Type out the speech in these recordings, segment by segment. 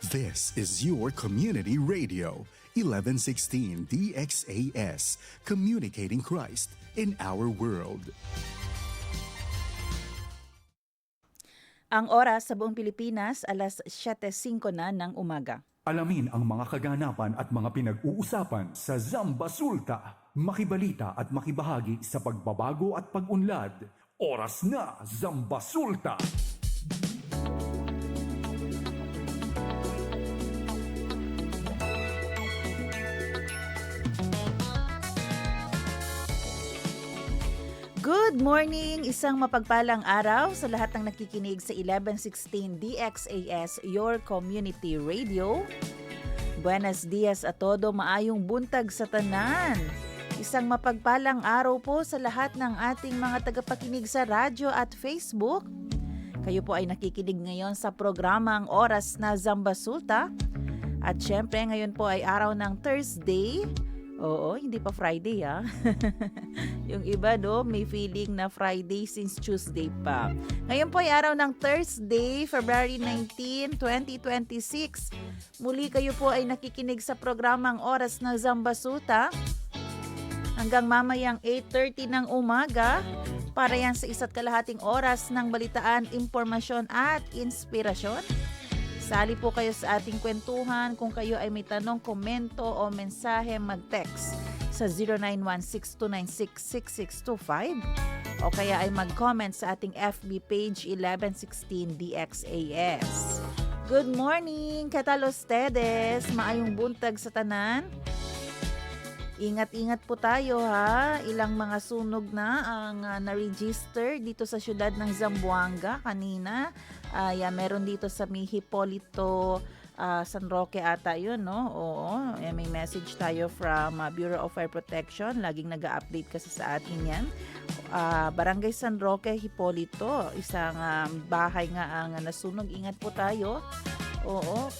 This is your community radio, 1116 DXAS, communicating Christ in our world. Ang oras sa buong Pilipinas, alas 7:05 na ng umaga. Alamin ang mga kaganapan at mga pinag-uusapan sa Zamba Sulta. Makibalita at makibahagi sa pagbabago at pag-unlad. Oras na, Zamba Sulta! Good morning! Isang mapagpalang araw sa lahat ng nakikinig sa 1116 DXAS, your community radio. Buenos dias a todo, maayong buntag sa tanan. Isang mapagpalang araw po sa lahat ng ating mga tagapakinig sa radyo at Facebook. Kayo po ay nakikinig ngayon sa programang Oras na Zamba Sulta. At syempre ngayon po ay araw ng Thursday. Oo, hindi pa Friday Yung iba may feeling na Friday since Tuesday pa. Ngayon po ay araw ng Thursday, February 19, 2026. Muli kayo po ay nakikinig sa programang Oras na Zamba Sulta. Hanggang mamayang 8:30 ng umaga. Para yan sa isa't kalahating oras ng balitaan, impormasyon at inspirasyon. Sali po kayo sa ating kwentuhan. Kung kayo ay may tanong, komento o mensahe, mag-text sa 0916-296-6625 o kaya ay mag-comment sa ating FB page 1116 DXAS. Good morning, Katalo Stedes. Maayong buntag sa tanan. Ingat-ingat po tayo Ilang mga sunog na ang na-register dito sa syudad ng Zamboanga kanina. Meron dito sa Hipolito, San Roque ata yun, no? Oo, may message tayo from Bureau of Fire Protection. Laging nag-update kasi sa atin yan. Barangay San Roque, Hipolito. Isang bahay nga ang nasunog. Ingat po tayo. Oo,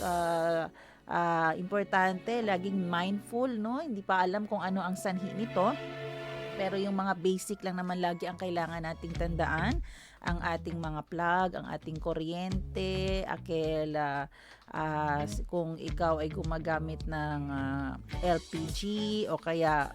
importante, laging mindful, no? Hindi pa alam kung ano ang sanhi nito. Pero yung mga basic lang naman lagi ang kailangan nating tandaan. Ang ating mga plug, ang ating kuryente, kung ikaw ay gumagamit ng LPG o kaya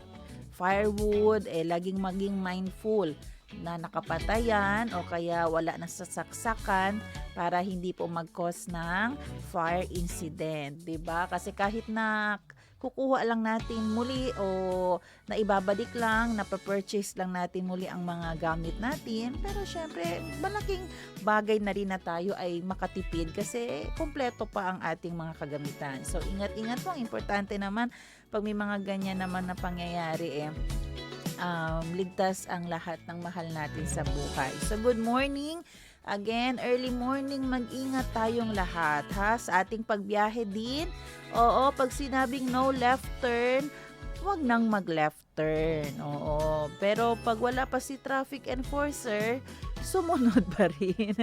firewood, laging maging mindful na nakapatayan o kaya wala na sasaksakan para hindi po mag-cause ng fire incident, 'di ba? Kasi kahit na kukuha lang natin muli o naibabalik lang, napapurchase lang natin muli ang mga gamit natin, pero syempre malaking bagay na rin na tayo ay makatipid kasi kumpleto pa ang ating mga kagamitan. So ingat-ingat po, importante naman pag may mga ganyan naman na pangyayari ligtas ang lahat ng mahal natin sa buhay. So good morning. Again, early morning, mag-ingat tayong lahat sa ating pagbiyahe din. Oo, pag sinabing no left turn, wag nang mag-left turn. Oo, pero pag wala pa si traffic enforcer, sumunod pa rin.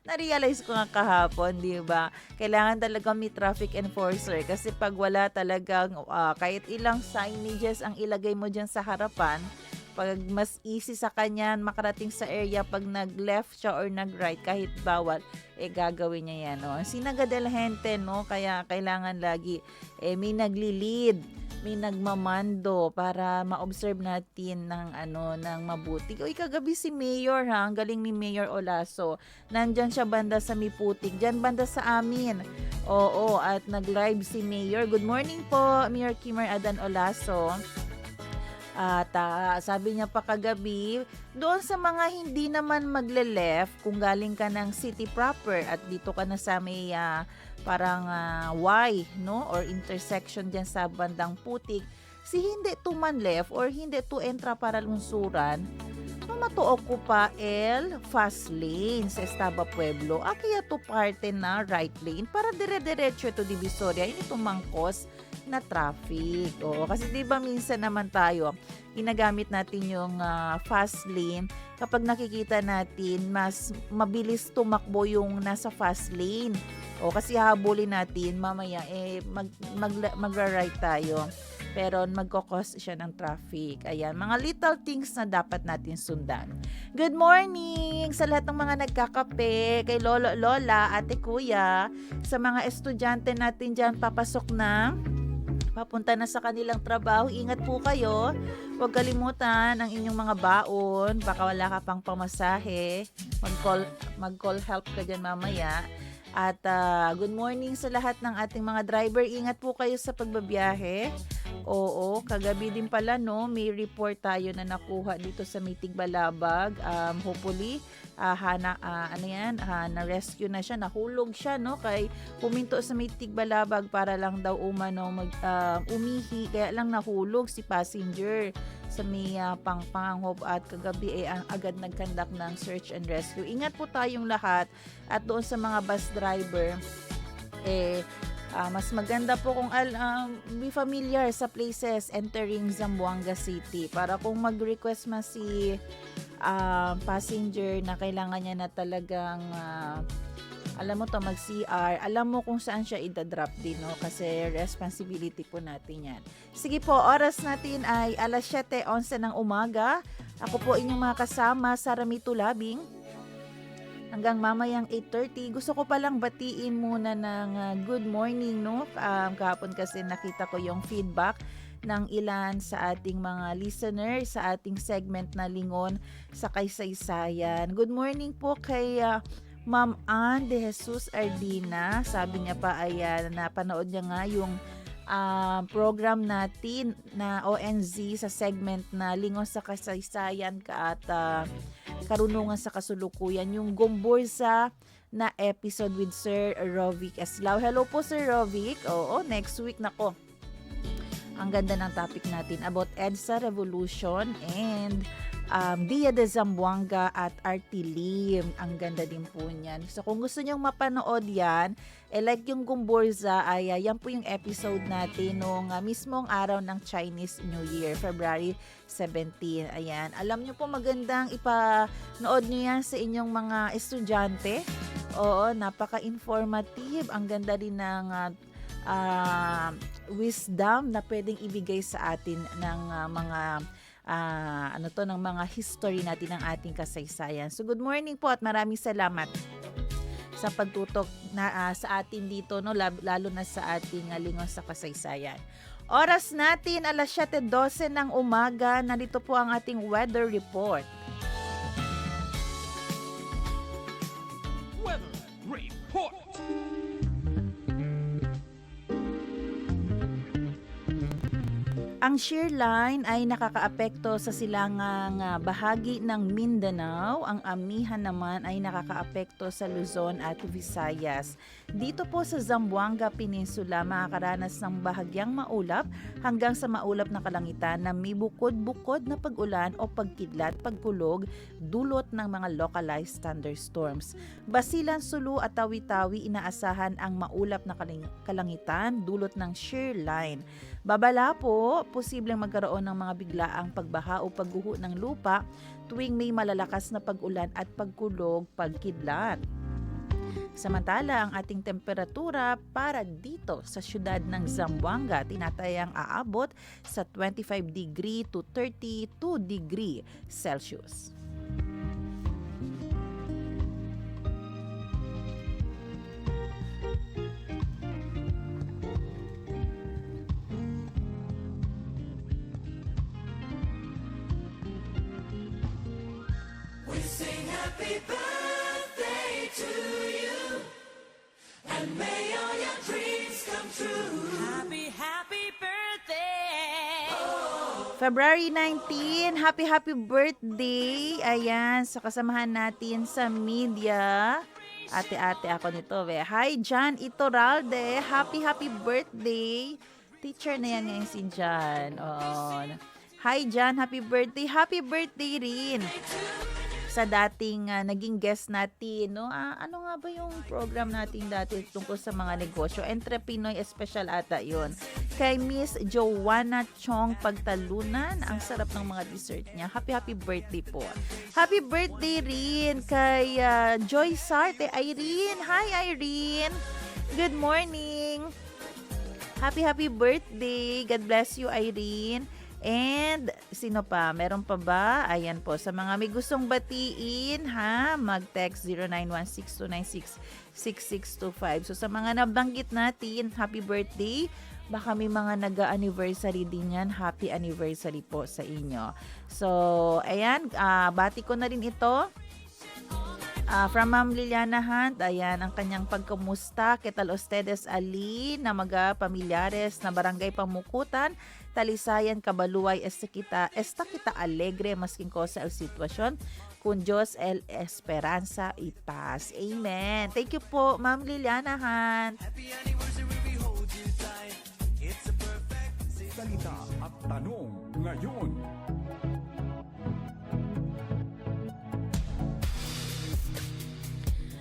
Na-realize ko nga kahapon, di ba? Kailangan talaga may traffic enforcer kasi pag wala talagang kahit ilang signages ang ilagay mo dyan sa harapan, pag mas easy sa kanya makarating sa area pag nag-left siya or nag-right kahit bawal, gagawin niya yan. No? Sinaga del gente, no? Kaya kailangan lagi may nagli-lead, may nagmamando para ma-observe natin ng mabuti. Uy, kagabi si Mayor ang galing ni Mayor Olaso. Nandyan siya banda sa Miputik, dyan banda sa amin. Oo, at nag-live si Mayor. Good morning po, Mayor Kimmer Adan Olaso. At sabi niya pa kagabi, doon sa mga hindi naman magle-left, kung galing ka ng city proper at dito ka na sa may parang Y, no? Or intersection dyan sa bandang Putik, si hindi to man left or hindi to entra para lungsuran, matuok ko pa fast lane sa Estaba Pueblo. Kaya to parte na right lane para dire-diretso to Divisoria. Hindi to mangkos na traffic. Oo, kasi 'di ba minsan naman tayo ginagamit natin yung fast lane kapag nakikita natin mas mabilis tumakbo yung nasa fast lane. O kasi habulin natin mamaya magra-right tayo. pero magkakos siya ng traffic. Ayan, mga little things na dapat natin sundan. Good morning sa lahat ng mga nagkakape, kay lolo, lola, ate, kuya, sa mga estudyante natin dyan papasok na, papunta na sa kanilang trabaho. Ingat po kayo. Huwag kalimutan ang inyong mga baon. Baka wala ka pang pamasahe. Mag-call help ka dyan mamaya. At good morning sa lahat ng ating mga driver. Ingat po kayo sa pagbabiyahe. Oo, kagabi din pala no, may report tayo na nakuha dito sa Mitig Balabag. Hopefully, na-rescue na siya, nahulog siya no, kay puminto sa Mitig Balabag para lang daw umihi, kaya lang nahulog si passenger sa may Pangpanghop at kagabi agad nag-conduct ng search and rescue. Ingat po tayong lahat at doon sa mga bus driver, mas maganda po kung be familiar sa places entering Zamboanga City para kung mag-request man si passenger na kailangan niya na talagang mag-CR, alam mo kung saan siya idadrop din, no? Kasi responsibility po natin yan. Sige po, oras natin ay alas 7:11 ng umaga. Ako po inyong mga kasama, Sara Mitulabing. Hanggang mamayang 8:30. Gusto ko palang batiin muna ng good morning, no? Kahapon kasi nakita ko yung feedback ng ilan sa ating mga listeners sa ating segment na Lingon sa Kaysaysayan. Good morning po kay Ma'am Ann de Jesus Ardina. Sabi niya pa napanood niya nga yung program natin na ONZ sa segment na Lingon sa Kasaysayan at Karunungan sa Kasulukuyan, yung Gombursa na episode with Sir Rovic Eslao. Hello po Sir Rovic. Oo, next week nako. Ang ganda ng topic natin about EDSA Revolution and Dia de Zamboanga at Artilim. Ang ganda din po niyan. So kung gusto nyong mapanood yan, like yung Gumburza, yan po yung episode natin nung mismong araw ng Chinese New Year, February 17. Ayan. Alam nyo po magandang ipanood nyo yan sa inyong mga estudyante. Oo, napaka-informative. Ang ganda din ng wisdom na pwedeng ibigay sa atin ng mga ng mga history natin ng ating kasaysayan. So good morning po at maraming salamat sa pagtutok na sa atin dito, no, lalo na sa ating Lingon sa Kasaysayan. Oras natin alas 7:12 ng umaga. Narito po ang ating weather report. Weather report. Ang shear line ay nakakaapekto sa silangang bahagi ng Mindanao. Ang amihan naman ay nakakaapekto sa Luzon at Visayas. Dito po sa Zamboanga Peninsula, makakaranas ng bahagyang maulap hanggang sa maulap na kalangitan na may bukod-bukod na pag-ulan o pagkidlat, pagkulog, dulot ng mga localized thunderstorms. Basilan, Sulu at Tawi-Tawi, inaasahan ang maulap na kalangitan, dulot ng shear line. Babala po, posibleng magkaroon ng mga biglaang pagbaha o pagguho ng lupa tuwing may malalakas na pag-ulan at pagkulog, pagkidlat. Samantala, ang ating temperatura para dito sa syudad ng Zamboanga tinatayang aabot sa 25 degree to 32 degree Celsius. Happy birthday to you, and may all your dreams come true. Happy, happy birthday. February 19, happy birthday. Ayan, sa kasamahan natin sa media. Ate-ate ako nito. Hi, John Itoralde. Happy birthday. Teacher na yan ngayon si John. Oh. Hi, John. Happy birthday. Happy birthday rin sa dating naging guest natin, no? Ano nga ba yung program natin dati tungkol sa mga negosyo? Entrepinoy Special ata yun. Kay Miss Joanna Chong Pagtalunan. Ang sarap ng mga dessert niya. Happy birthday po. Happy birthday rin kay Joy Sarte. Irene. Hi, Irene. Good morning. Happy birthday. God bless you, Irene. And sino pa? Meron pa ba? Ayan po. Sa mga may gustong batiin, ha? Mag-text 0916-296-6625. So sa mga nabanggit natin, happy birthday. Baka may mga nag-anniversary din yan. Happy anniversary po sa inyo. So, ayan. Bati ko na rin ito. From Ma'am Liliana Hunt, ayan ang kanyang pagkamusta. ¿Qué tal ustedes ali na mga pamilyares na barangay Pamukutan, Talisayan, Kabaluay, esta kita alegre masking cosa el sitwasyon. Con Diyos el esperanza y paz. Amen. Thank you po, Ma'am Liliana Hunt. Salita at tanong ngayon.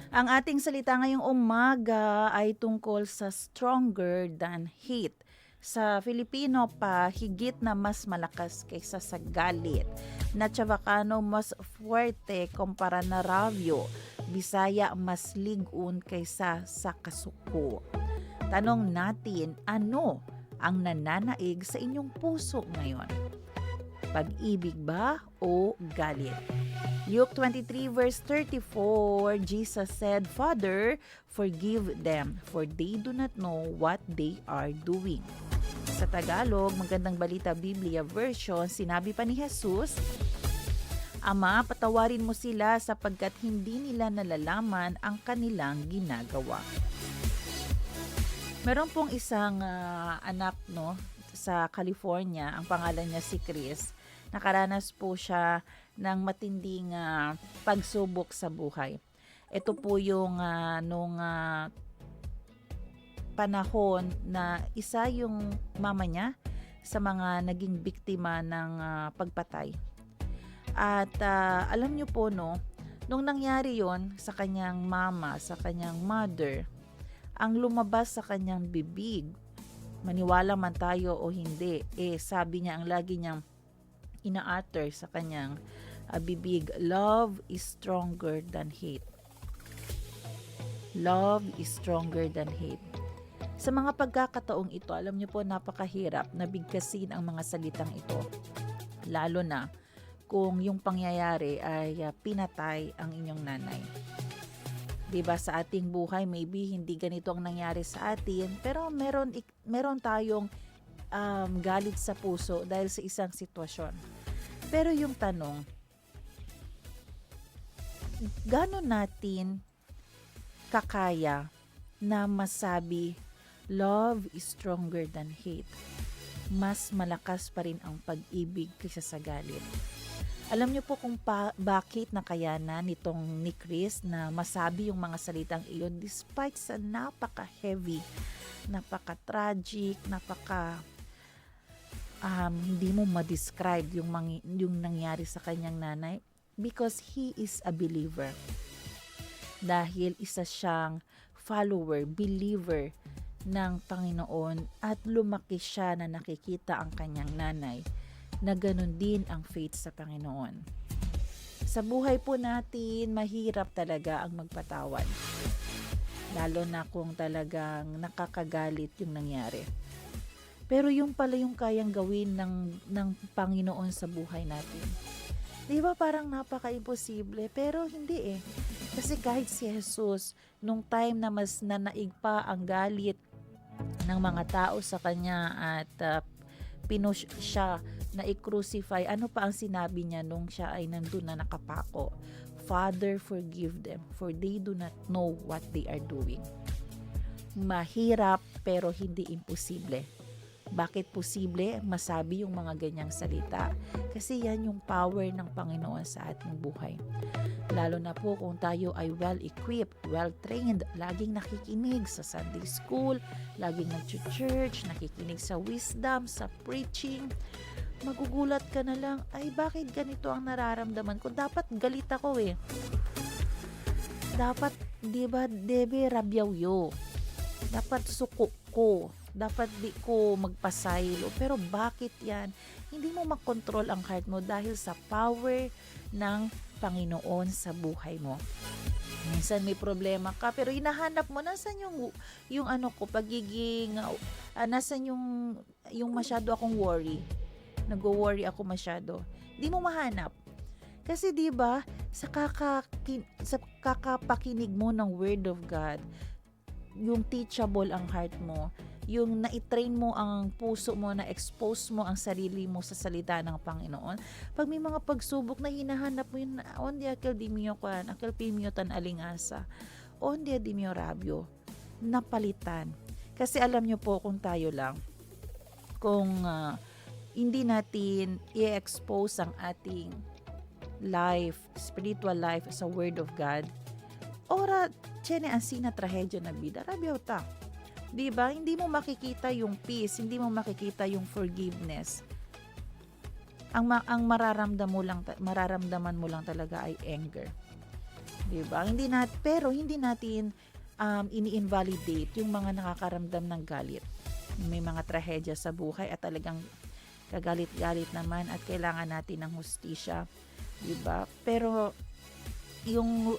Ang ating salita ngayong umaga ay tungkol sa stronger than hate. Sa Filipino pa, higit na mas malakas kaysa sa galit. Na Chavacano mas fuerte kumpara na rabyo. Bisaya mas ligun kaysa sa kasuko. Tanong natin, ano ang nananaig sa inyong puso ngayon? Pag-ibig ba o galit? Luke 23 verse 34, Jesus said, Father, forgive them, for they do not know what they are doing. Sa Tagalog, Magandang Balita Biblia version, sinabi pa ni Jesus, Ama, patawarin mo sila sapagkat hindi nila nalalaman ang kanilang ginagawa. Meron pong isang anak sa California, ang pangalan niya si Chris. Nakaranas po siya ng matinding pagsubok sa buhay. Ito po yung nung panahon na isa yung mama niya sa mga naging biktima ng pagpatay. At alam niyo po nung nangyari yon sa kanyang mama, sa kanyang mother, ang lumabas sa kanyang bibig, maniwala man tayo o hindi, sabi niya, ang lagi niyang ina-utter sa kanyang bibig, love is stronger than hate. Love is stronger than hate. Sa mga pagkakataong ito, alam niyo po, napakahirap na bigkasin ang mga salitang ito. Lalo na kung yung pangyayari ay pinatay ang inyong nanay. Diba, sa ating buhay, maybe hindi ganito ang nangyari sa atin, pero meron tayong galit sa puso dahil sa isang sitwasyon. Pero yung tanong, gaano natin kakaya na masabi, love is stronger than hate? Mas malakas pa rin ang pag-ibig kaysa sa galit. Alam niyo po kung bakit nakayanan nitong ni Chris na masabi yung mga salitang iyon despite sa napaka-heavy, napaka-tragic, hindi mo ma-describe yung nangyari sa kanyang nanay, because he is a believer. Dahil isa siyang follower, believer ng Panginoon, at lumaki siya na nakikita ang kanyang nanay na ganun din ang faith sa Panginoon. Sa buhay po natin, mahirap talaga ang magpatawad. Lalo na kung talagang nakakagalit yung nangyari. Pero yung pala yung kayang gawin ng Panginoon sa buhay natin. Di ba parang napaka-imposible? Pero hindi Kasi kahit si Jesus, nung time na mas nanaig pa ang galit ng mga tao sa kanya at pinush siya na i-crucify, ano pa ang sinabi niya nung siya ay nandun na nakapako? Father, forgive them, for they do not know what they are doing. Mahirap pero hindi imposible. Bakit posible masabi yung mga ganyang salita? Kasi yan yung power ng Panginoon sa ating buhay. Lalo na po kung tayo ay well-equipped, well-trained, laging nakikinig sa Sunday school, laging nag-church, nakikinig sa wisdom, sa preaching. Magugulat ka na lang, ay bakit ganito ang nararamdaman ko? Dapat galit ako Dapat, di ba, debe rabyawyo. Dapat suko ko. Dapat di ko magpasaylo. Pero bakit yan? Hindi mo makontrol ang heart mo dahil sa power ng Panginoon sa buhay mo. Minsan may problema ka pero hinahanap mo nasan yung ano ko pagiging nasan yung masyado akong worry. Nagwo-worry ako masyado. Di mo mahanap. Kasi 'di ba sa kakapakinig mo ng Word of God, yung teachable ang heart mo, yung na-train mo ang puso mo, na-expose mo ang sarili mo sa salita ng Panginoon. Pag may mga pagsubok na hinahanap mo yun, onde akil di mio kan, akil pimio tan alingasa, onde di mio rabyo, napalitan. Kasi alam nyo po kung tayo lang, kung hindi natin i-expose ang ating life, spiritual life sa Word of God, ora, tiyan ang sina trahedya na bida, rabyo ta. Diba? Hindi mo makikita yung peace, hindi mo makikita yung forgiveness. Ang mararamdaman mo lang talaga ay anger. Diba? Pero hindi natin ini-invalidate yung mga nakakaramdam ng galit. May mga trahedya sa buhay at talagang kagalit-galit naman at kailangan natin ng hustisya. Diba? Pero yung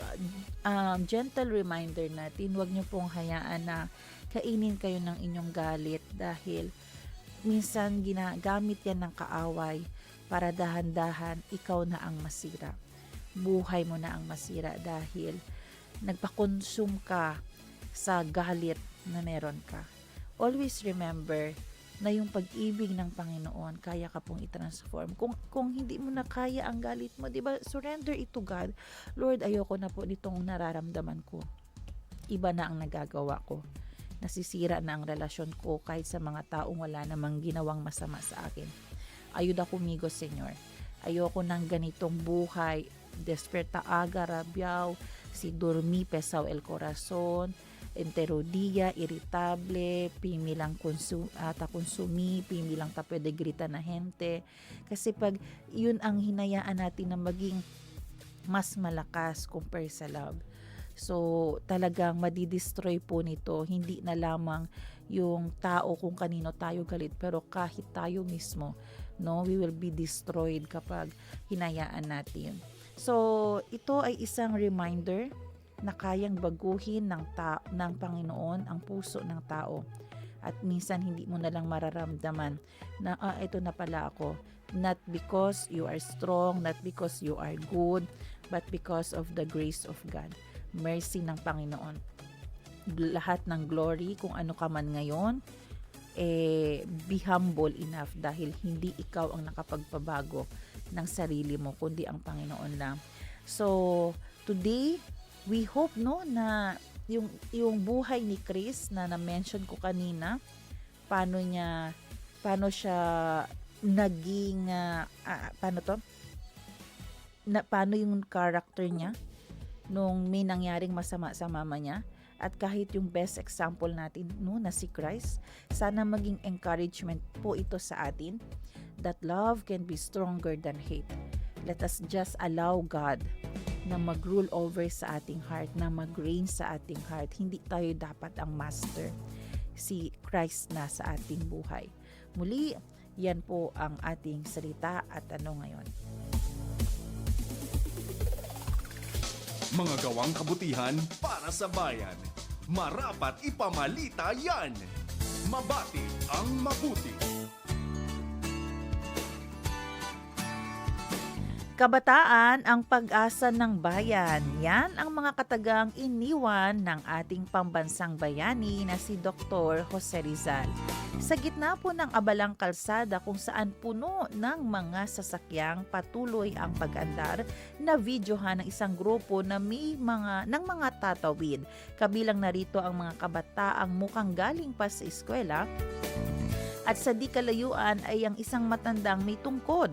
gentle reminder natin, huwag niyo pong hayaan na kainin kayo ng inyong galit dahil minsan ginagamit yan ng kaaway para dahan-dahan ikaw na ang masira. Buhay mo na ang masira dahil nagpa-consume ka sa galit na meron ka. Always remember na yung pag-ibig ng Panginoon, kaya ka pong i-transform. Kung hindi mo na kaya ang galit mo, di ba, surrender it to God. Lord, ayoko na po nitong nararamdaman ko. Iba na ang nagagawa ko. Nasisira na ang relasyon ko kahit sa mga taong wala namang ginawang masama sa akin. Ayuda kumigo, Senyor. Ayoko ng ganitong buhay. Desperta aga, rabiaw, si dormi, pesaw el corazon, enterodia, irritable, pimilang konsumi, pimilang ta pwede grita na gente. Kasi pag yun ang hinayaan natin na maging mas malakas compare sa love. So, talagang madidestroy po nito, hindi na lamang yung tao kung kanino tayo galit, pero kahit tayo mismo, no, we will be destroyed kapag hinayaan natin. So, ito ay isang reminder na kayang baguhin ng Panginoon ang puso ng tao. At minsan hindi mo na lang mararamdaman na ito na pala ako. Not because you are strong, not because you are good, but because of the grace of God. Mercy ng Panginoon. Lahat ng glory, kung ano ka man ngayon, be humble enough dahil hindi ikaw ang nakapagpabago ng sarili mo, kundi ang Panginoon lang. So, today, we hope na yung buhay ni Chris na na-mention ko kanina, paano siya naging paano yung character niya nung may nangyaring masama sa mama niya, at kahit yung best example natin na si Christ, sana maging encouragement po ito sa atin that love can be stronger than hate. Let us just allow God na mag-rule over sa ating heart, na mag-reign sa ating heart. Hindi tayo dapat ang master. Si Christ na sa ating buhay. Muli, yan po ang ating salita at ngayon. Mga gawang kabutihan para sa bayan. Marapat ipamalita yan. Mabati ang mabuti. Kabataan ang pag-asa ng bayan. Yan ang mga katagang iniwan ng ating pambansang bayani na si Dr. Jose Rizal. Sa gitna po ng abalang kalsada kung saan puno ng mga sasakyang patuloy ang pag-andar, na videohan ng isang grupo na ng mga tatawid. Kabilang narito ang mga kabataang mukhang galing pa sa eskwela at sa di kalayuan ay ang isang matandang may tungkod.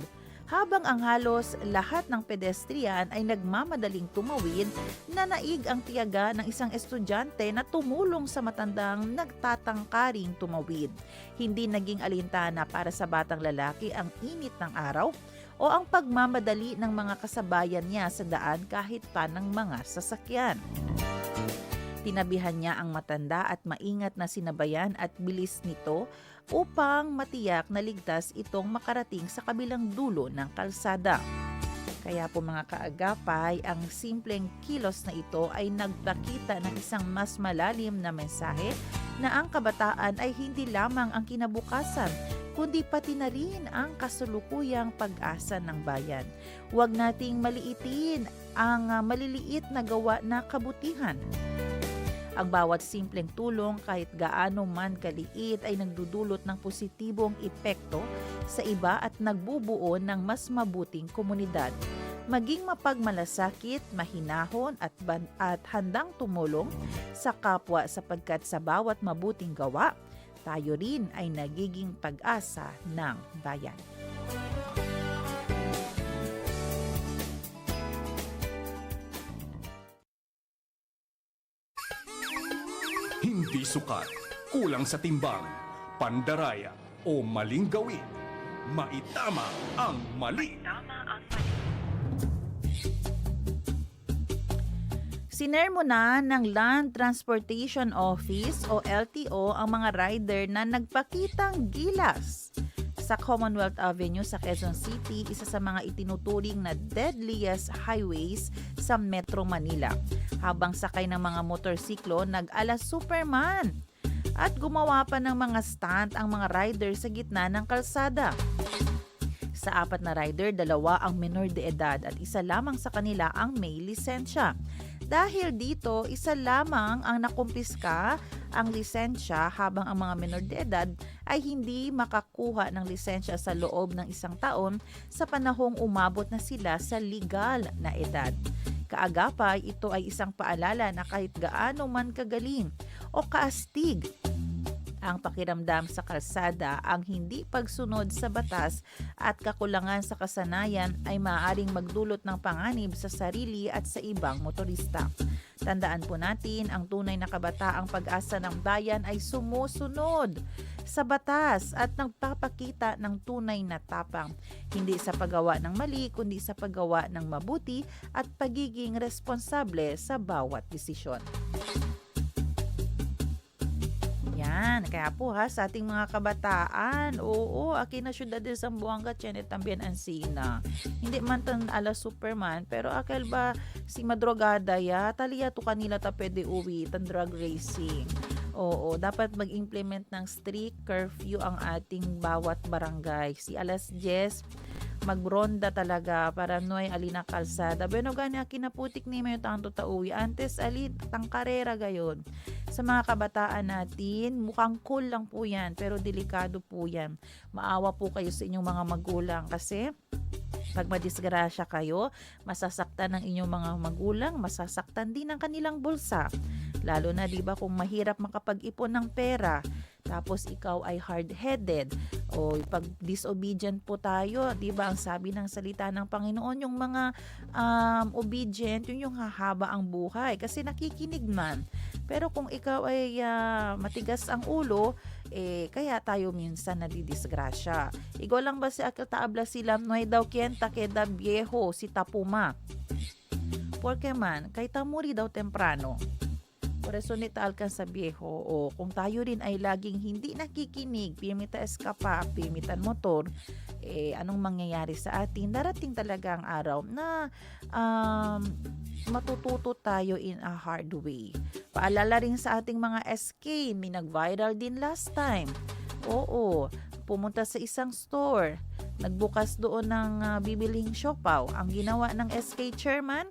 Habang ang halos lahat ng pedestrian ay nagmamadaling tumawid, nanaig ang tiyaga ng isang estudyante na tumulong sa matandang nagtatangkaring tumawid. Hindi naging alintana para sa batang lalaki ang init ng araw o ang pagmamadali ng mga kasabayan niya sa daan kahit pa ng mga sasakyan. Tinabihan niya ang matanda at maingat na sinabayan at bilis nito upang matiyak na ligtas itong makarating sa kabilang dulo ng kalsada. Kaya po mga kaagapay, ang simpleng kilos na ito ay nagpakita ng isang mas malalim na mensahe na ang kabataan ay hindi lamang ang kinabukasan, kundi pati na rin ang kasulukuyang pag-asa ng bayan. Huwag nating maliitin ang maliliit na gawa na kabutihan. Ang bawat simpleng tulong kahit gaano man kaliit ay nagdudulot ng positibong epekto sa iba at nagbubuo ng mas mabuting komunidad. Maging mapagmalasakit, mahinahon at handang tumulong sa kapwa sapagkat sa bawat mabuting gawa, tayo rin ay nagiging pag-asa ng bayan. Hindi sukat, kulang sa timbang, pandaraya o maling gawin. Maitama ang mali. Sinermo na ng Land Transportation Office o LTO ang mga rider na nagpakitang gilas sa Commonwealth Avenue sa Quezon City, isa sa mga itinuturing na deadliest highways sa Metro Manila. Habang sakay ng mga motorsiklo, nag-ala Superman at gumawa pa ng mga stunt ang mga rider sa gitna ng kalsada. Sa 4 na rider, 2 ang menor de edad at isa lamang sa kanila ang may lisensya. Dahil dito, isa lamang ang nakumpiska ang lisensya habang ang mga menor de edad ay hindi makakuha ng lisensya sa loob ng 1 taon sa panahong umabot na sila sa legal na edad. Kaagapay, ito ay isang paalala na kahit gaano man kagaling o kaastig ang pakiramdam sa kalsada, ang hindi pagsunod sa batas at kakulangan sa kasanayan ay maaaring magdulot ng panganib sa sarili at sa ibang motorista. Tandaan po natin, ang tunay na kabataang pag-asa ng bayan ay sumusunod sa batas at nagpapakita ng tunay na tapang, hindi sa paggawa ng mali kundi sa paggawa ng mabuti at pagiging responsable sa bawat desisyon. Yan, kaya po sa ating mga kabataan, akin na syudad de Zamboanga, tiene también ansina. Hindi man tan ala Superman, pero akal ba si madrogada ya, taliya to kanila ta pwede uwi, tan drug racing. Dapat mag-implement ng strict curfew ang ating bawat barangay. Si alas 10, magronda talaga para noy alina kalsada. Bueno gani kinaputik ni may tanto tauwi. Antes ali tang karera gayon. Sa mga kabataan natin, mukhang cool lang po yan, pero delikado po yan. Maawa po kayo sa inyong mga magulang kasi pag madisgrasya kayo, masasaktan ng inyong mga magulang, masasaktan din ang kanilang bulsa. Lalo na 'di ba kung mahirap makapag-ipon ng pera, tapos ikaw ay hard-headed o pag disobedient po tayo, 'di ba ang sabi ng salita ng Panginoon, yung mga obedient, yun yung hahaba ang buhay kasi nakikinig man. Pero kung ikaw ay matigas ang ulo, kaya tayo minsan nadidisgrasya. Ikaw lang ba si akil taabla sila, noy daw kienta keda viejo si tapuma. Porque man, kay tamuri daw temprano. Por eso nital ka sa viejo. Kung tayo rin ay laging hindi nakikinig, pirmita eskapa, pirmitan motor, anong mangyayari sa atin? Darating talaga ang araw na matututo tayo in a hard way. Paalala rin sa ating mga SK, may nag-viral din last time. Pumunta sa isang store, nagbukas doon ng bibiling siopaw. Ang ginawa ng SK chairman,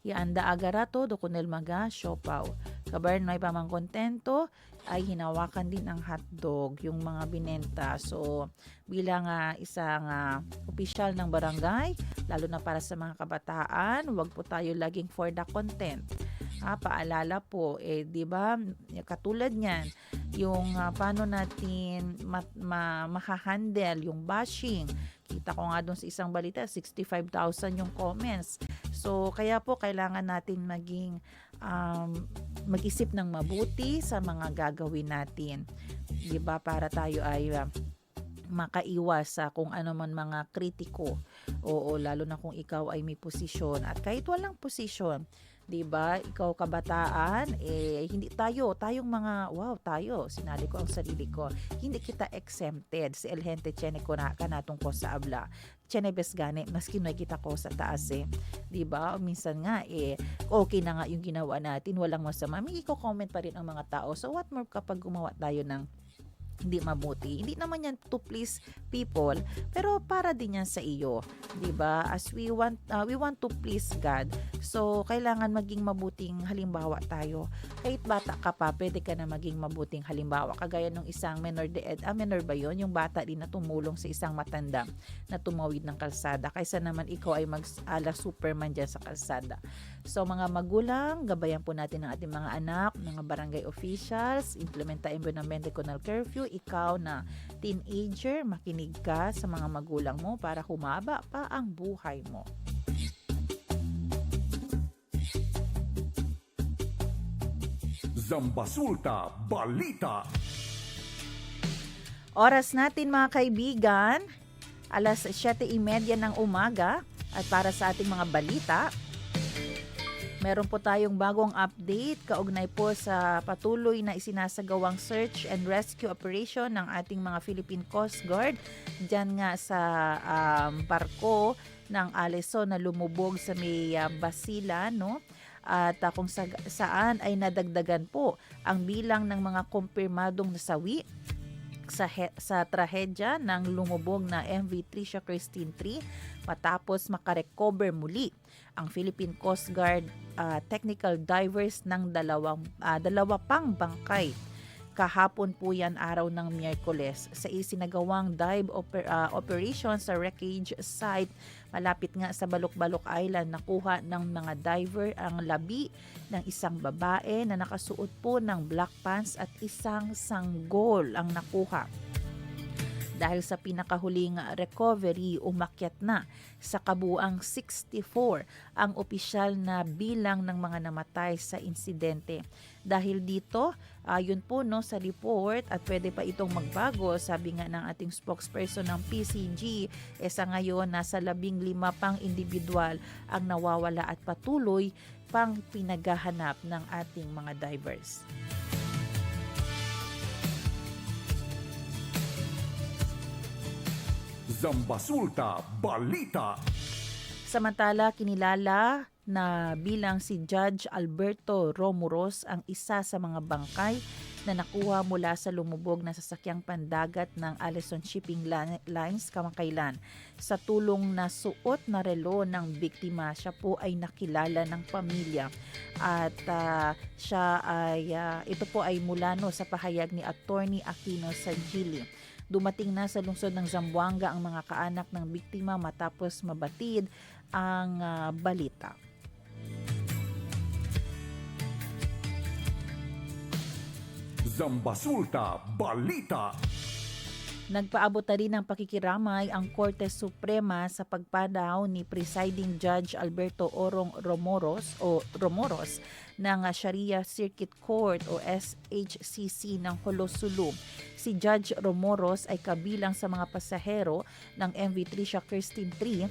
ianda agarato do kunel maga siopaw. Kabar na pamang kontento ay hinawakan din ang hotdog, yung mga binenta. So bilang isang opisyal ng barangay, lalo na para sa mga kabataan, wag po tayo laging for the content. Paalala po, 'di ba? Katulad niyan, yung paano natin makahandle yung bashing. Kita ko nga doon sa isang balita, 65,000 yung comments. So, kaya po kailangan natin maging mag-isip ng mabuti sa mga gagawin natin. 'Di ba? Para tayo ay makaiwas sa kung ano man mga kritiko. Lalo na kung ikaw ay may posisyon. At kahit walang posisyon, 'Di ba? Ikaw kabataan, hindi tayong mga sinali ko ang sarili ko. Hindi kita exempted. Si El Hente Chene ko na kanatong ko sa abla. Chene besgane, mas kinoy kita ko sa taas 'Di ba? Minsan nga okay na nga yung ginawa natin, walang masama. May i-comment pa rin ang mga tao. So what more kapag gumawa tayo ng hindi mabuti. Hindi naman yan to please people, pero para din yan sa iyo, 'di ba? As we want to please God. So kailangan maging mabuting halimbawa tayo. Kahit bata ka pa, pwede ka na maging mabuting halimbawa. Kagaya nung isang menor de ed, menor ba 'yon? Yung bata din na tumulong sa isang matanda na tumawid ng kalsada. Kaysa naman ikaw ay mag-ala Superman diyan sa kalsada. So mga magulang, gabayan po natin ang ating mga anak, mga barangay officials, implementahin po ng medical curfew. Ikaw na teenager, makinig ka sa mga magulang mo para humaba pa ang buhay mo. Zambasulta Balita. Oras natin mga kaibigan, alas 7:30 ng umaga at para sa ating mga balita, meron po tayong bagong update kaugnay po sa patuloy na isinasagawang search and rescue operation ng ating mga Philippine Coast Guard dyan nga sa barko ng Alison na lumubog sa may Basila, no? At kung saan ay nadagdagan po ang bilang ng mga kumpirmadong nasawi sa trahedya ng lumubog na MV Tricia Christine III matapos makarecover muli ang Philippine Coast Guard technical divers ng dalawa pang bangkay. Kahapon po yan araw ng Miyerkules sa isinagawang dive operation sa wreckage site malapit nga sa Balok-Balok Island. Nakuha ng mga diver ang labi ng isang babae na nakasuot po ng black pants at isang sanggol ang nakuha. Dahil sa pinakahuling recovery, umakyat na sa kabuuang 64 ang opisyal na bilang ng mga namatay sa insidente. Dahil dito, yun po no, sa report at pwede pa itong magbago, sabi nga ng ating spokesperson ng PCG, sa ngayon nasa 15 pang individual ang nawawala at patuloy pang pinaghahanap ng ating mga divers. Zambasulta Balita. Samantala, kinilala na bilang si Judge Alberto Romuros ang isa sa mga bangkay na nakuha mula sa lumubog na sasakyang pandagat ng Alison Shipping Lines kamakailan. Sa tulong na suot na relo ng biktima, siya po ay nakilala ng pamilya at ito po ay mula no, sa pahayag ni Attorney Aquino sa Gili. Dumating na sa lungsod ng Zamboanga ang mga kaanak ng biktima matapos mabatid ang balita. Zambasulta Balita. Nagpaabot na rin ng pakikiramay ang Korte Suprema sa pagpanaw ni Presiding Judge Alberto Orong Romoros ng Sharia Circuit Court o SHCC ng Holosulu. Si Judge Romoros ay kabilang sa mga pasahero ng MV Tricia Christine III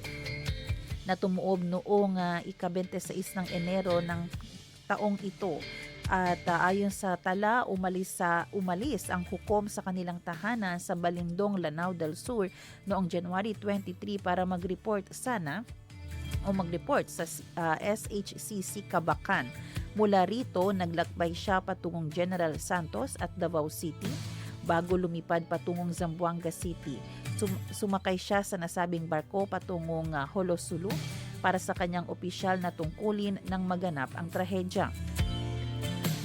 na tumuob noong ika-26 ng Enero ng taong ito. At ayon sa tala, umalis ang hukom sa kanilang tahanan sa Balindong, Lanao del Sur noong January 23 para mag-report sa SHCC Kabakan. Mula rito, naglakbay siya patungong General Santos at Davao City bago lumipad patungong Zamboanga City. Sumakay siya sa nasabing barko patungong Holosulu para sa kanyang opisyal na tungkulin ng maganap ang trahedya.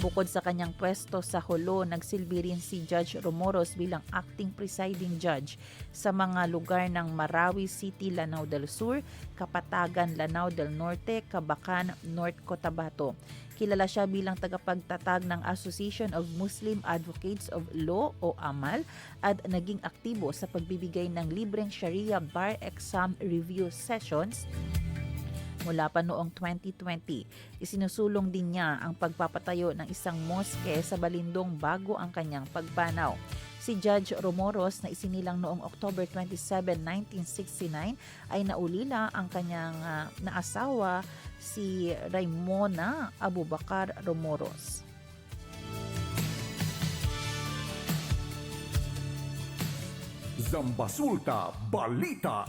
Bukod sa kanyang pwesto sa Holo, nagsilbi rin si Judge Romoros bilang acting presiding judge sa mga lugar ng Marawi City, Lanao del Sur, Kapatagan, Lanao del Norte, Kabakan, North Cotabato. Kilala siya bilang tagapagtatag ng Association of Muslim Advocates of Law o AMAL at naging aktibo sa pagbibigay ng libreng Sharia Bar Exam Review Sessions mula pa noong 2020. Isinusulong din niya ang pagpapatayo ng isang moske sa Balindong bago ang kanyang pagpanaw. Si Judge Romoros na isinilang noong October 27, 1969 ay naulila ang kanyang naasawa si Raimona Abubakar Romoros. Zambasulta Balita.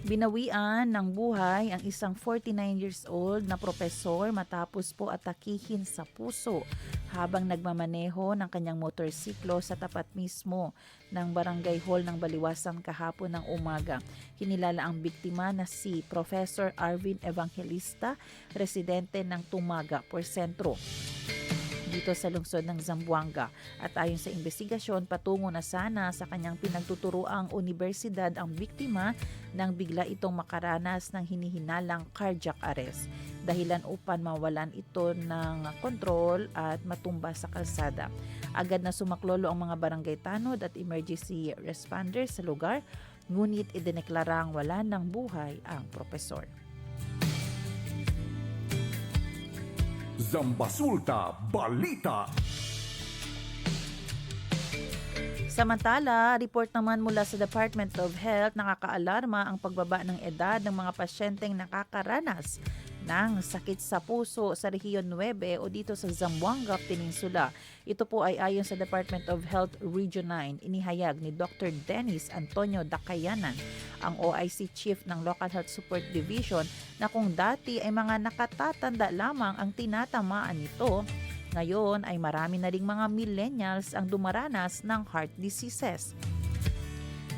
Binawian ng buhay ang isang 49 years old na propesor matapos po atakihin sa puso habang nagmamaneho ng kanyang motorsiklo sa tapat mismo ng barangay hall ng Baliwasan kahapon ng umaga. Kinilala ang biktima na si Professor Arvin Evangelista, residente ng Tumaga, Porcentro, dito sa lungsod ng Zamboanga. At ayon sa investigasyon, patungo na sana sa kanyang pinagtuturoang universidad ang biktima nang bigla itong makaranas ng hinihinalang cardiac arrest. Dahilan upang mawalan ito ng kontrol at matumba sa kalsada. Agad na sumaklolo ang mga barangay tanod at emergency responders sa lugar, ngunit idineklarang wala ng buhay ang propesor. Zambasulta Balita. Samantala, report naman mula sa Department of Health, nakakaalarma ang pagbaba ng edad ng mga pasyenteng nakakaranas ng sakit sa puso sa Rehiyon 9 o dito sa Zamboanga Peninsula. Ito po ay ayon sa Department of Health Region 9. Inihayag ni Dr. Dennis Antonio Dacayanan, ang OIC Chief ng Local Health Support Division, na kung dati ay mga nakatatanda lamang ang tinatamaan nito, ngayon ay marami na ring mga millennials ang dumaranas ng heart diseases.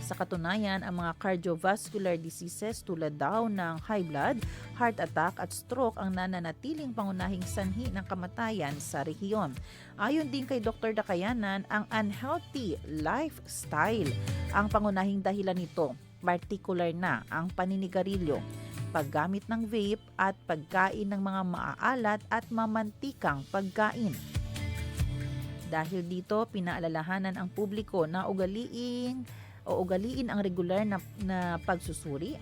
Sa katunayan, ang mga cardiovascular diseases tulad daw ng high blood, heart attack at stroke ang nananatiling pangunahing sanhi ng kamatayan sa rehiyon. Ayon din kay Dr. Dacayanan, ang unhealthy lifestyle ang pangunahing dahilan nito, particular na ang paninigarilyo, paggamit ng vape at pagkain ng mga maaalat at mamantikang pagkain. Dahil dito, pinaalalahanan ang publiko na ugaliin ang regular na pagsusuri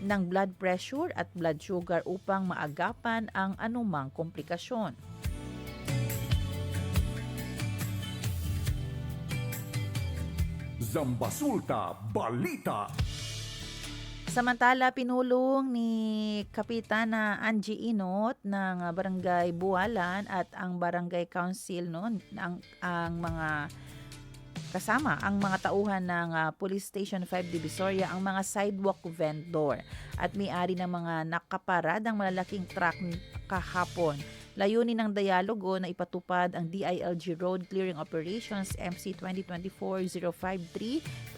ng blood pressure at blood sugar upang maagapan ang anumang komplikasyon. Zambasulta Balita. Samantala, pinulong ni Kapitana Angie Inot ng Barangay Bualan at ang Barangay Council ang mga kasama ang mga tauhan ng Police Station 5 Divisoria ang mga sidewalk vendor at may-ari ng mga nakaparadang malalaking truck kahapon. Layunin ng dialogo na ipatupad ang DILG Road Clearing Operations MC 2024-053,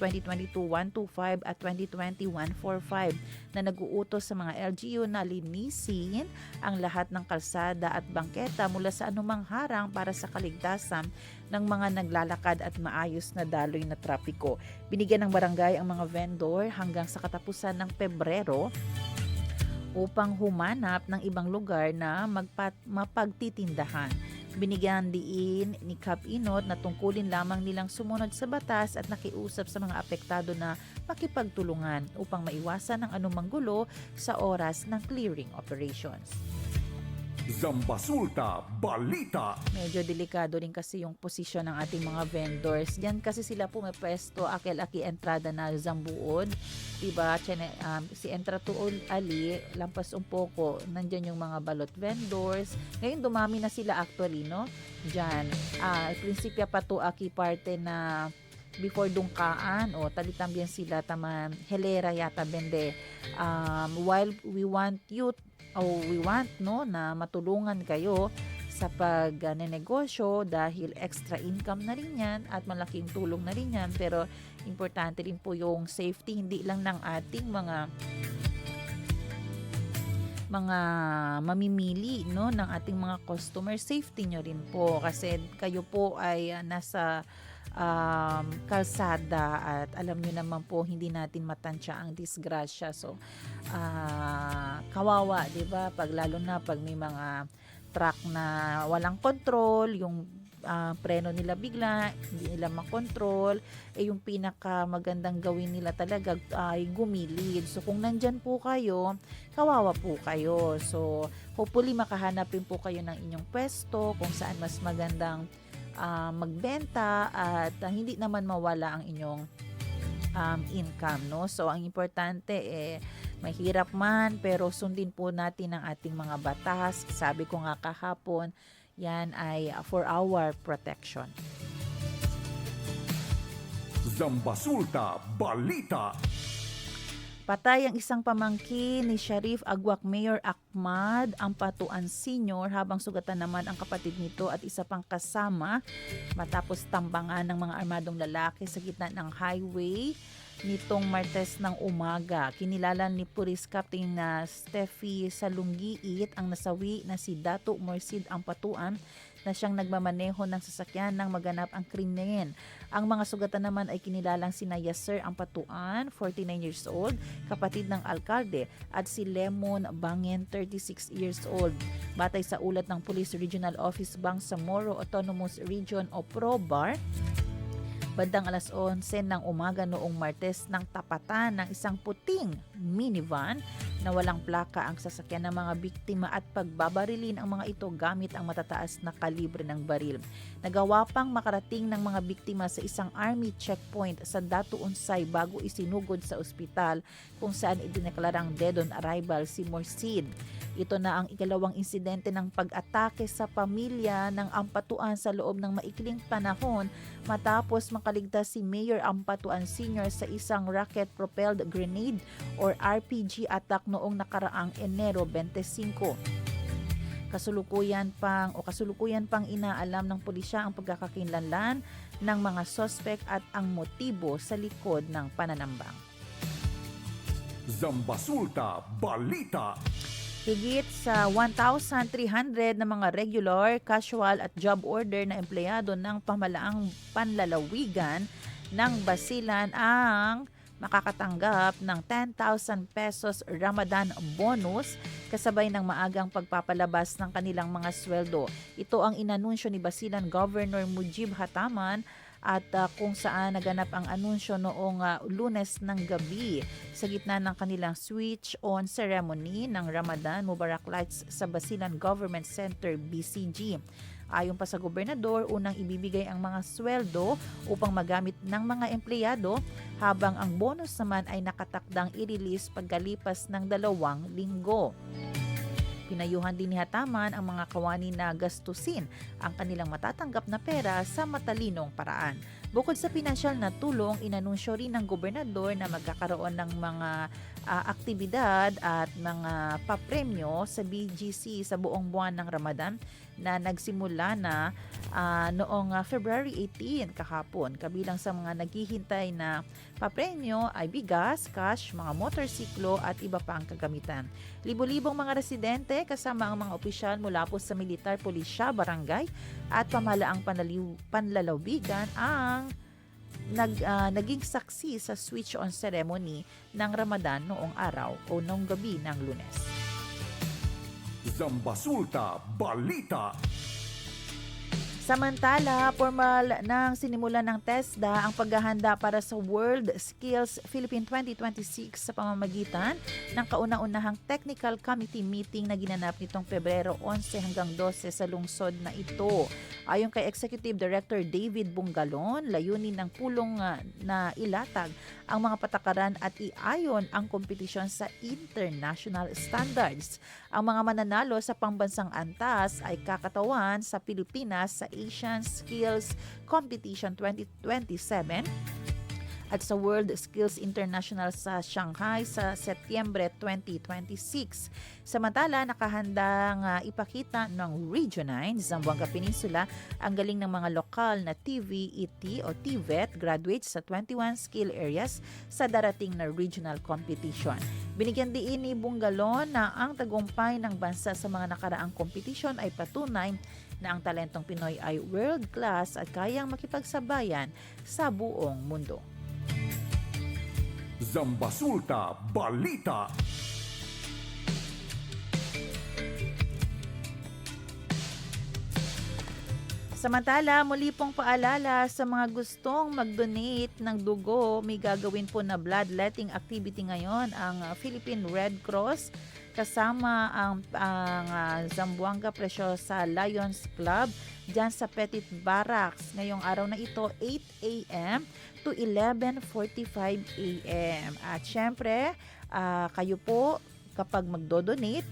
2022-125 at 2020-145 na nag-uutos sa mga LGU na linisin ang lahat ng kalsada at bangketa mula sa anumang harang para sa kaligtasan ng mga naglalakad at maayos na daloy na trapiko. Binigyan ng barangay ang mga vendor hanggang sa katapusan ng Pebrero upang humanap ng ibang lugar na mapagtitindahan. Binigyan diin ni Kap Inot na tungkulin lamang nilang sumunod sa batas at nakiusap sa mga apektado na makipagtulungan upang maiwasan ang anumang gulo sa oras ng clearing operations. Zambasulta Balita. Medyo delikado rin kasi yung posisyon ng ating mga vendors. Diyan kasi sila pumipwesto akil-aki entrada na Zambuod. Diba? Si Entra Tuol Ali, lampas un poco, nandyan yung mga balot vendors. Ngayon dumami na sila actually, no? Diyan. Prinsipya pa to aki parte na before dungkaan o talitambyan sila taman helera yata bende. While we want na matulungan kayo sa pagnenegosyo dahil extra income na rin yan at malaking tulong na rin yan, pero importante rin po yung safety hindi lang ng ating mga mamimili, no, ng ating mga customer. Safety nyo rin po kasi kayo po ay nasa kalsada at alam nyo naman po hindi natin matansya ang disgrasya. So kawawa, 'di ba? Lalo na pag may mga truck na walang control, yung preno nila bigla, hindi nila makontrol, yung pinaka magandang gawin nila talaga ay gumilid. So kung nandyan po kayo, kawawa po kayo. So hopefully makahanapin po kayo ng inyong pwesto kung saan mas magandang magbenta at hindi naman mawala ang inyong income, no? So ang importante mahirap man pero sundin po natin ang ating mga batas. Sabi ko nga kahapon, yan ay for our protection. Zambasulta Balita. Patay ang isang pamangkin ni Sharif Agwak Mayor Ahmad Ampatuan Sr. habang sugatan naman ang kapatid nito at isa pang kasama matapos tambangan ng mga armadong lalaki sa gitna ng highway nitong Martes ng umaga. Kinilala ni Police Captain na Steffi Salunggiit ang nasawi na si Dato Morsid Ampatuan na siyang nagmamaneho ng sasakyan nang maganap ang krimen. Ang mga sugatan naman ay kinilalang sina Yasser Ampatuan, 49 years old, kapatid ng alkalde, at si Lemon Bangen, 36 years old. Batay sa ulat ng Police Regional Office Bangsamoro Autonomous Region o PROBAR, bandang alas 11 ng umaga noong Martes nang tapatan ng isang puting minivan na walang plaka ang sasakyan ng mga biktima at pagbabarilin ang mga ito gamit ang matataas na kalibre ng baril. Nagawa pang makarating ng mga biktima sa isang army checkpoint sa Datu Unsay bago isinugod sa ospital kung saan idineklarang dead on arrival si Morsid. Ito na ang ikalawang insidente ng pag-atake sa pamilya ng Ampatuan sa loob ng maikling panahon matapos makaligtas si Mayor Ampatuan Sr. sa isang rocket-propelled grenade or RPG attack noong nakaraang Enero 25. Kasulukuyan pang inaalam ng pulisya ang pagkakakilanlan ng mga sospek at ang motibo sa likod ng pananambang. Zambasulta Balita. Higit sa 1,300 na mga regular, casual at job order na empleyado ng pamahalaang panlalawigan ng Basilan ang makakatanggap ng 10,000 pesos Ramadan bonus kasabay ng maagang pagpapalabas ng kanilang mga sweldo. Ito ang inanunsyo ni Basilan Governor Mujib Hataman at kung saan naganap ang anunsyo noong Lunes ng gabi sa gitna ng kanilang switch-on ceremony ng Ramadan Mubarak Lights sa Basilan Government Center, BCG. Ayon pa sa gobernador, unang ibibigay ang mga sweldo upang magamit ng mga empleyado habang ang bonus naman ay nakatakdang i-release pagkalipas ng 2 linggo. Pinayuhan din ni Hataman ang mga kawani na gastusin ang kanilang matatanggap na pera sa matalinong paraan. Bukod sa pinansyal na tulong, inanunsyo rin ng gobernador na magkakaroon ng mga aktibidad at mga papremyo sa BGC sa buong buwan ng Ramadan na nagsimula na noong February 18 kahapon. Kabilang sa mga naghihintay na papremyo ay bigas, cash, mga motorsiklo at iba pang kagamitan. Libo-libong mga residente kasama ang mga opisyal mula po sa militar, pulisya, barangay at pamahalaang panlalawigan ang naging saksi sa switch-on ceremony ng Ramadan noong araw o noong gabi ng Lunes. Zambasulta Balita. Samantala, formal nang sinimulan ng TESDA ang paghahanda para sa World Skills Philippine 2026 sa pamamagitan ng kauna-unahang Technical Committee meeting na ginanap nitong Pebrero 11 hanggang 12 sa lungsod na ito. Ayon kay Executive Director David Bungalon, layunin ng pulong na ilatag ang mga patakaran at iayon ang kompetisyon sa international standards. Ang mga mananalo sa pambansang antas ay kakatawan sa Pilipinas sa Asian Skills Competition 2027 at sa World Skills International sa Shanghai sa Setyembre 2026. Samantala, nakahandang ipakita ng Region 9, Zamboanga Peninsula, ang galing ng mga lokal na TVET o TVET graduates sa 21 skill areas sa darating na regional competition. Binigyan din ni Bungalon na ang tagumpay ng bansa sa mga nakaraang competition ay patunay na ang talentong Pinoy ay world-class at kayang makipagsabayan sa buong mundo. Zambasulta Balita. Samantala, muli pong paalala sa mga gustong mag-donate ng dugo, may gagawin po na bloodletting activity ngayon ang Philippine Red Cross kasama ang Zamboanga Preciosa Lions Club dyan sa Petit Barracks ngayong araw na ito, 8 a.m. to 11:45 a.m. At syempre, kayo po kapag magdodonate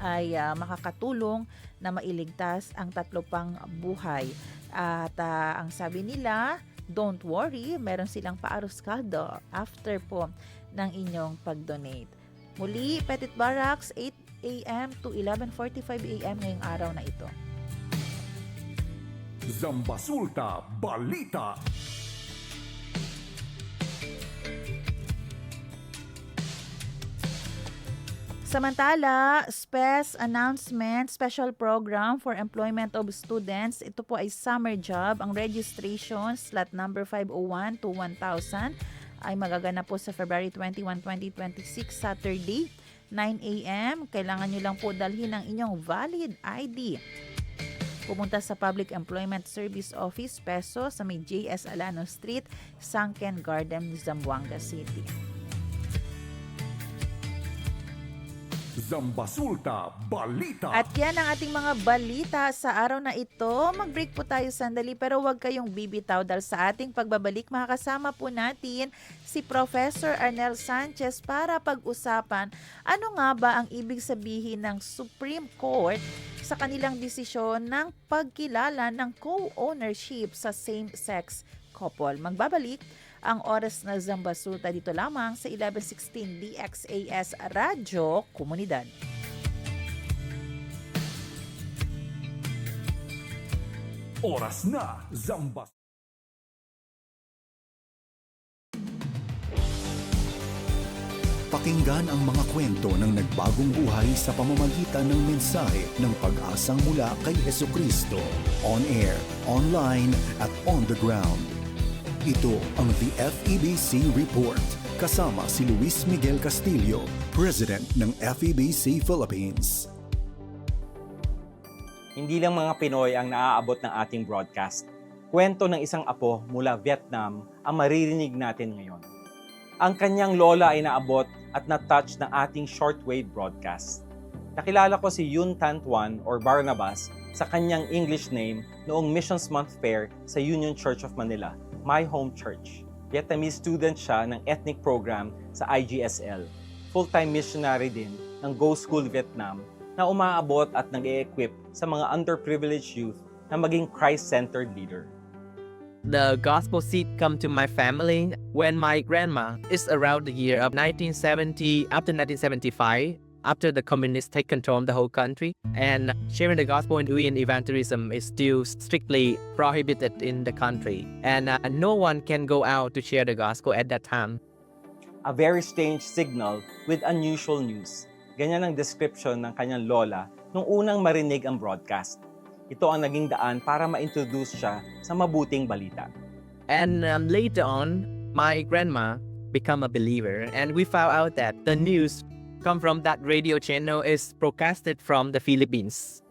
ay makakatulong na mailigtas ang 3 pang buhay. At ang sabi nila, don't worry, meron silang paaros kaldo after po ng inyong pag-donate. Muli, Petit Barracks, 8 a.m. to 11:45 a.m. ngayong araw na ito. Zambasulta Balita. Samantala, special program for employment of students. Ito po ay summer job. Ang registration, slot number 501 to 1000, ay magaganap po sa February 21, 2026, Saturday, 9 a.m. Kailangan nyo lang po dalhin ang inyong valid ID. Pumunta sa Public Employment Service Office, Peso, sa may J.S. Alano Street, Sunken Garden, Zamboanga City. Zambasulta Balita. At yan ang ating mga balita sa araw na ito. Mag-break po tayo sandali pero huwag kayong bibitaw dahil sa ating pagbabalik makakasama po natin si Professor Arnel Sanchez para pag-usapan ano nga ba ang ibig sabihin ng Supreme Court sa kanilang desisyon ng pagkilala ng co-ownership sa same-sex couple. Magbabalik ang oras na Zambasulta dito lamang sa 1116 DXAS Radyo Komunidad. Oras na Zambas. Pakinggan ang mga kwento ng nagbagong buhay sa pamamagitan ng mensahe ng pag-asang mula kay Hesukristo. On air, online, at on the ground. Ito ang The FEBC Report. Kasama si Luis Miguel Castillo, President ng FEBC Philippines. Hindi lang mga Pinoy ang naaabot ng ating broadcast. Kwento ng isang apo mula Vietnam ang maririnig natin ngayon. Ang kanyang lola ay naabot at na-touch ng ating shortwave broadcast. Nakilala ko si Yun Tan Tuan or Barnabas sa kanyang English name noong Missions Month Fair sa Union Church of Manila, my home church. Vietnamese student siya ng ethnic program sa IGSL. Full-time missionary din ng Go School Vietnam na umaabot at nag-e-equip sa mga underprivileged youth na maging Christ-centered leader. The gospel seed come to my family when my grandma is around the year of 1970 up to 1975. After the communists take control of the whole country, and sharing the gospel and doing evangelism is still strictly prohibited in the country, and no one can go out to share the gospel at that time. A very strange signal with unusual news. Ganyan ang description ng kanyang lola nung unang marinig ang broadcast. Ito ang naging daan para ma-introduce siya sa mabuting balita. And later on, my grandma became a believer, and we found out that the news come from that radio channel is broadcasted from the Philippines.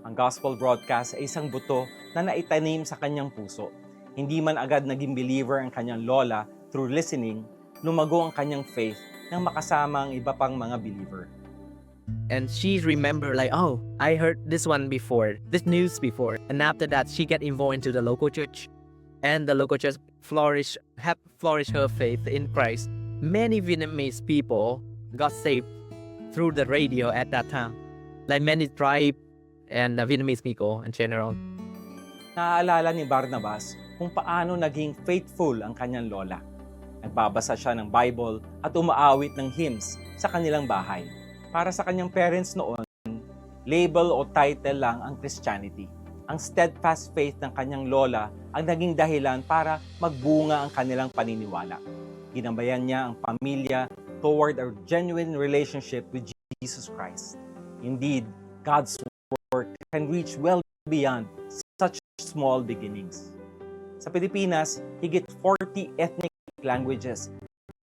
Ang gospel broadcast ay isang buto na naitanim sa kanyang puso. Hindi man agad naging believer ang kanyang lola through listening, lumago ang kanyang faith nang makasama ang iba pang mga believer. And she remembered like, oh, I heard this one before, this news before. And after that, she got involved into the local church. And the local church flourished her faith in Christ. Many Vietnamese people got saved through the radio at that time. Like many tribe and Vietnamese people in general. Naaalala ni Barnabas kung paano naging faithful ang kanyang lola. Nagbabasa siya ng Bible at umaawit ng hymns sa kanilang bahay. Para sa kanyang parents noon, label o title lang ang Christianity. Ang steadfast faith ng kanyang lola ang naging dahilan para magbunga ang kanilang paniniwala. Ginabayan niya ang pamilya toward a genuine relationship with Jesus Christ. Indeed, God's work can reach well beyond such small beginnings. Sa Pilipinas, higit 40 ethnic languages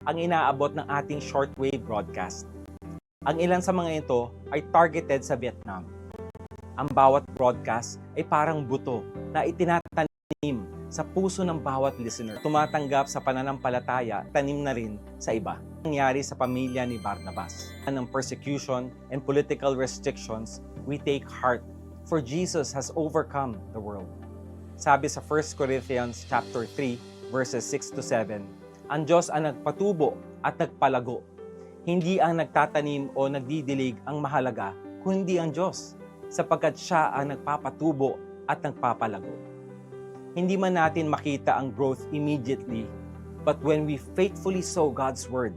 ang inaabot ng ating shortwave broadcast. Ang ilan sa mga ito ay targeted sa Vietnam. Ang bawat broadcast ay parang buto na itinatanim sa puso ng bawat listener. Tumatanggap sa pananampalataya, tanim na rin sa iba. nangyari sa pamilya ni Barnabas. Ng persecution and political restrictions, we take heart, for Jesus has overcome the world. Sabi sa 1 Corinthians chapter 3, verses 6 to 7, ang Diyos ang nagpatubo at nagpalago. Hindi ang nagtatanim o nagdidilig ang mahalaga, kundi ang Diyos, sapagkat Siya ang nagpapatubo at nagpapalago. Hindi man natin makita ang growth immediately, but when we faithfully sow God's Word,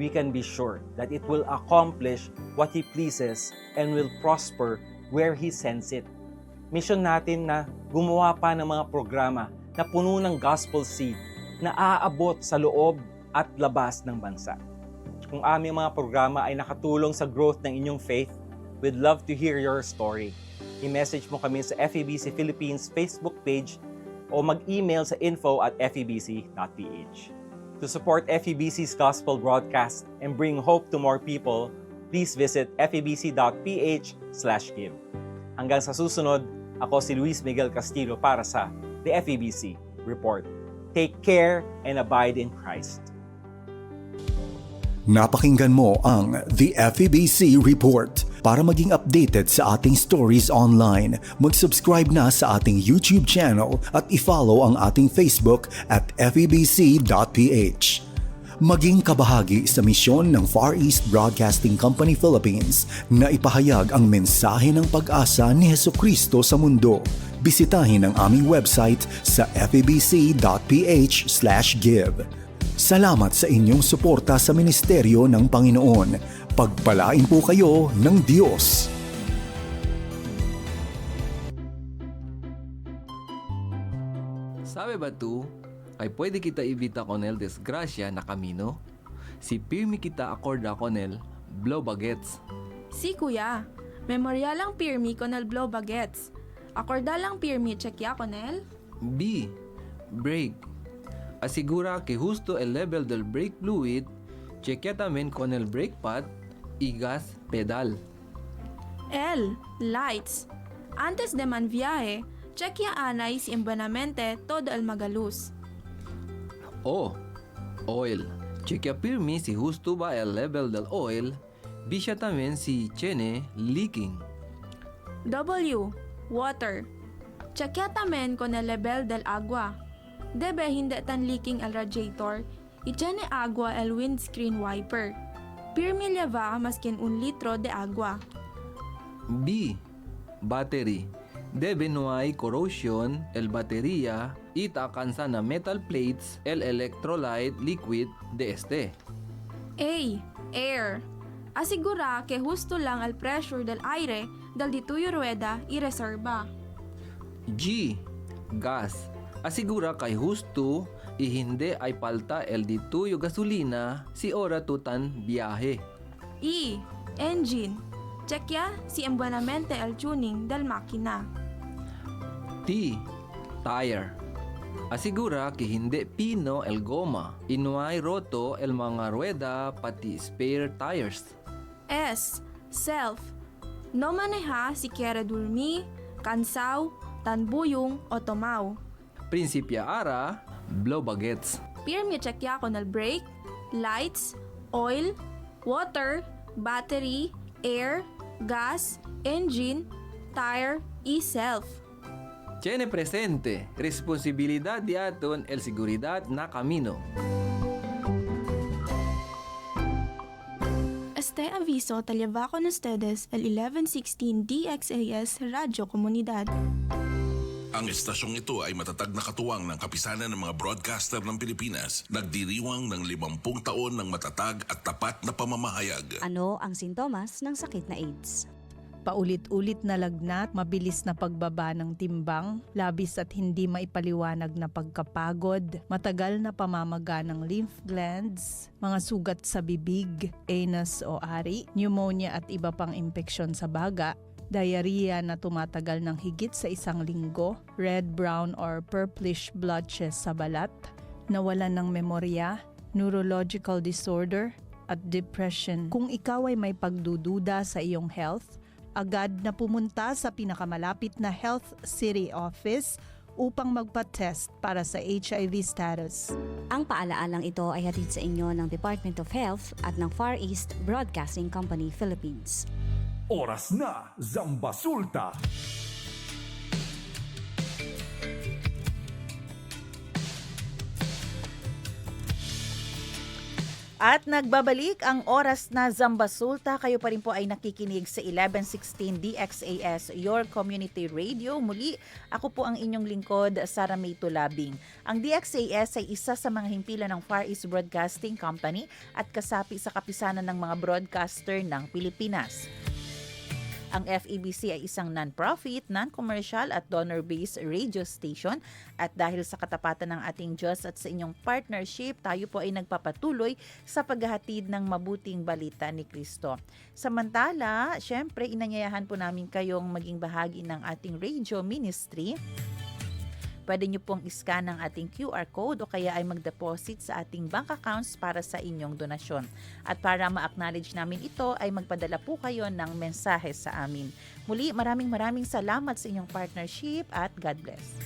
we can be sure that it will accomplish what He pleases and will prosper where He sends it. Mission natin na gumawa pa ng mga programa na puno ng gospel seed na aabot sa loob at labas ng bansa. Kung aming mga programa ay nakatulong sa growth ng inyong faith, we'd love to hear your story. I-message mo kami sa FEBC Philippines Facebook page o mag-email sa info@febc.ph. To support FEBC's gospel broadcast and bring hope to more people, please visit febc.ph/give. Hanggang sa susunod, ako si Luis Miguel Castillo para sa The FEBC Report. Take care and abide in Christ. Napakinggan mo ang The FEBC Report. Para maging updated sa ating stories online, mag-subscribe na sa ating YouTube channel at i-follow ang ating Facebook at febc.ph. Maging kabahagi sa misyon ng Far East Broadcasting Company Philippines na ipahayag ang mensahe ng pag-asa ni Hesukristo sa mundo. Bisitahin ang aming website sa febc.ph/give. Salamat sa inyong suporta sa ministeryo ng Panginoon. Pagpalain po kayo ng Diyos. Sabi ba tu, ay pwede kita ibita con el desgracia na kamino? Si pirmi kita akorda con el blow bagets. Si kuya, memorial lang pirmi con el blow bagets. Akorda lang pirmi checkya con el? B. Brake. Asigura que justo el level del brake fluid, chequea también con el brake pad y gas pedal. L. Lights. Antes de man viaje, checkya anay si embanamente todo el magaluz. O. Oil. Chequea pirmi si justo ba el level del oil, bisya también si tiene leaking. W. Water. Checkya también con el level del agua. Debe hindi tan leaking el radiator, itiene agua el windscreen wiper. Pirmi lleva maskin 1 litro de agua. B. Battery. Debe no hay corrosion el batería y alcanza na metal plates el electrolyte liquid de este. A. Air. Asigura que justo lang el pressure del aire dal dituyo rueda y reserva. G. Gas. Asigura kay justo y hindi ay palta el dituyo gasolina si ora tutan biyahe. E. Engine. Checkya si embuenamente el tuning del makina. T. Tire. Asigura que hindi pino el goma y no hay roto el mga rueda pati spare tires. S. Self. No maneja si quiere dormir, cansao, tanbuyong o tomaw. Principia ara, blow bagets. Pirmi checkya con el brake, lights, oil, water, battery, air, gas, engine, tire, y self. Tiene presente, responsibilidad de aton el seguridad na camino. Este aviso te lleva con ustedes el 1116 DXAS Radio Comunidad. Ang estasyong ito ay matatag na katuwang ng kapisanan ng mga broadcaster ng Pilipinas. Nagdiriwang ng 50 taon ng matatag at tapat na pamamahayag. Ano ang sintomas ng sakit na AIDS? Paulit-ulit na lagnat, mabilis na pagbaba ng timbang, labis at hindi maipaliwanag na pagkapagod, matagal na pamamaga ng lymph glands, mga sugat sa bibig, anus o ari, pneumonia at iba pang impeksyon sa baga, diarrhea na tumatagal ng higit sa 1 linggo, red, brown or purplish blotches sa balat, nawalan ng memorya, neurological disorder at depression. Kung ikaw ay may pagdududa sa iyong health, agad na pumunta sa pinakamalapit na health city office upang magpa-test para sa HIV status. Ang paalaalang ito ay hatid sa inyo ng Department of Health at ng Far East Broadcasting Company Philippines. Oras na, Zambasulta! At nagbabalik ang oras na Zambasulta. Kayo pa rin po ay nakikinig sa 1116 DXAS, your community radio. Muli, ako po ang inyong lingkod, Sara May Tulabing. Ang DXAS ay isa sa mga himpilan ng Far East Broadcasting Company at kasapi sa kapisanan ng mga broadcaster ng Pilipinas. Ang FEBC ay isang non-profit, non-commercial at donor-based radio station at dahil sa katapatan ng ating Diyos at sa inyong partnership, tayo po ay nagpapatuloy sa paghahatid ng mabuting balita ni Kristo. Samantala, syempre inanyayahan po namin kayong maging bahagi ng ating radio ministry. Pwede nyo pong iscan ang ating QR code o kaya ay mag-deposit sa ating bank accounts para sa inyong donasyon. At para ma-acknowledge namin ito ay magpadala po kayo ng mensahe sa amin. Muli, maraming salamat sa inyong partnership at God bless.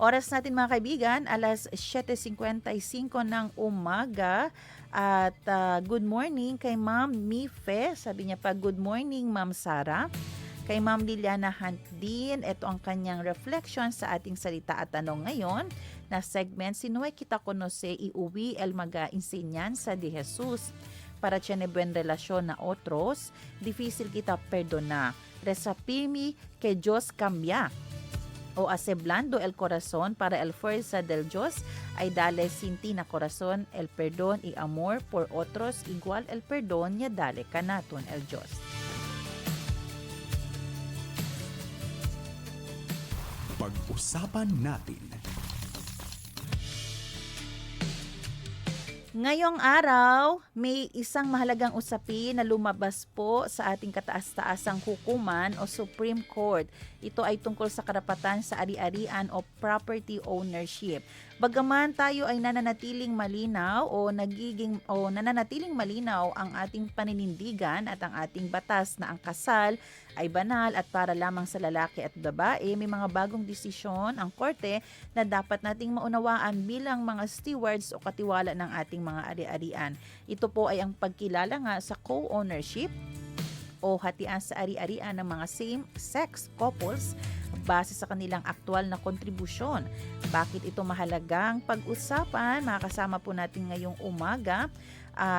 Oras natin mga kaibigan, alas 7:55 ng umaga. At good morning kay Ma'am Mife. Sabi niya pa, good morning Ma'am Sara. Kay Ma'am Liliana Hunt din, ito ang kanyang reflection sa ating salita at tanong ngayon na segment, sinuway kita conoce iuwi el mga enseñanza de Jesus para tiene buen relasyon na otros, difícil kita perdona, resapimi que Dios cambia. O aseblando el corazón para el fuerza del Dios ay dale sinti na corazón el perdón y amor por otros igual el perdón niya dale kanaton el Dios. Pag-usapan natin. Ngayong araw, may isang mahalagang usapin na lumabas po sa ating kataas-taasang hukuman o Supreme Court. Ito ay tungkol sa karapatan sa ari-arian o property ownership. Bagaman tayo ay nananatiling malinaw nananatiling malinaw ang ating paninindigan at ang ating batas na ang kasal ay banal at para lamang sa lalaki at babae, may mga bagong desisyon ang korte na dapat nating maunawaan bilang mga stewards o katiwala ng ating mga ari-arian. Ito po ay ang pagkilala nga sa co-ownership o hatian sa ari-arian ng mga same-sex couples base sa kanilang aktual na kontribusyon. Bakit ito mahalagang pag-usapan? Makakasama po natin ngayong umaga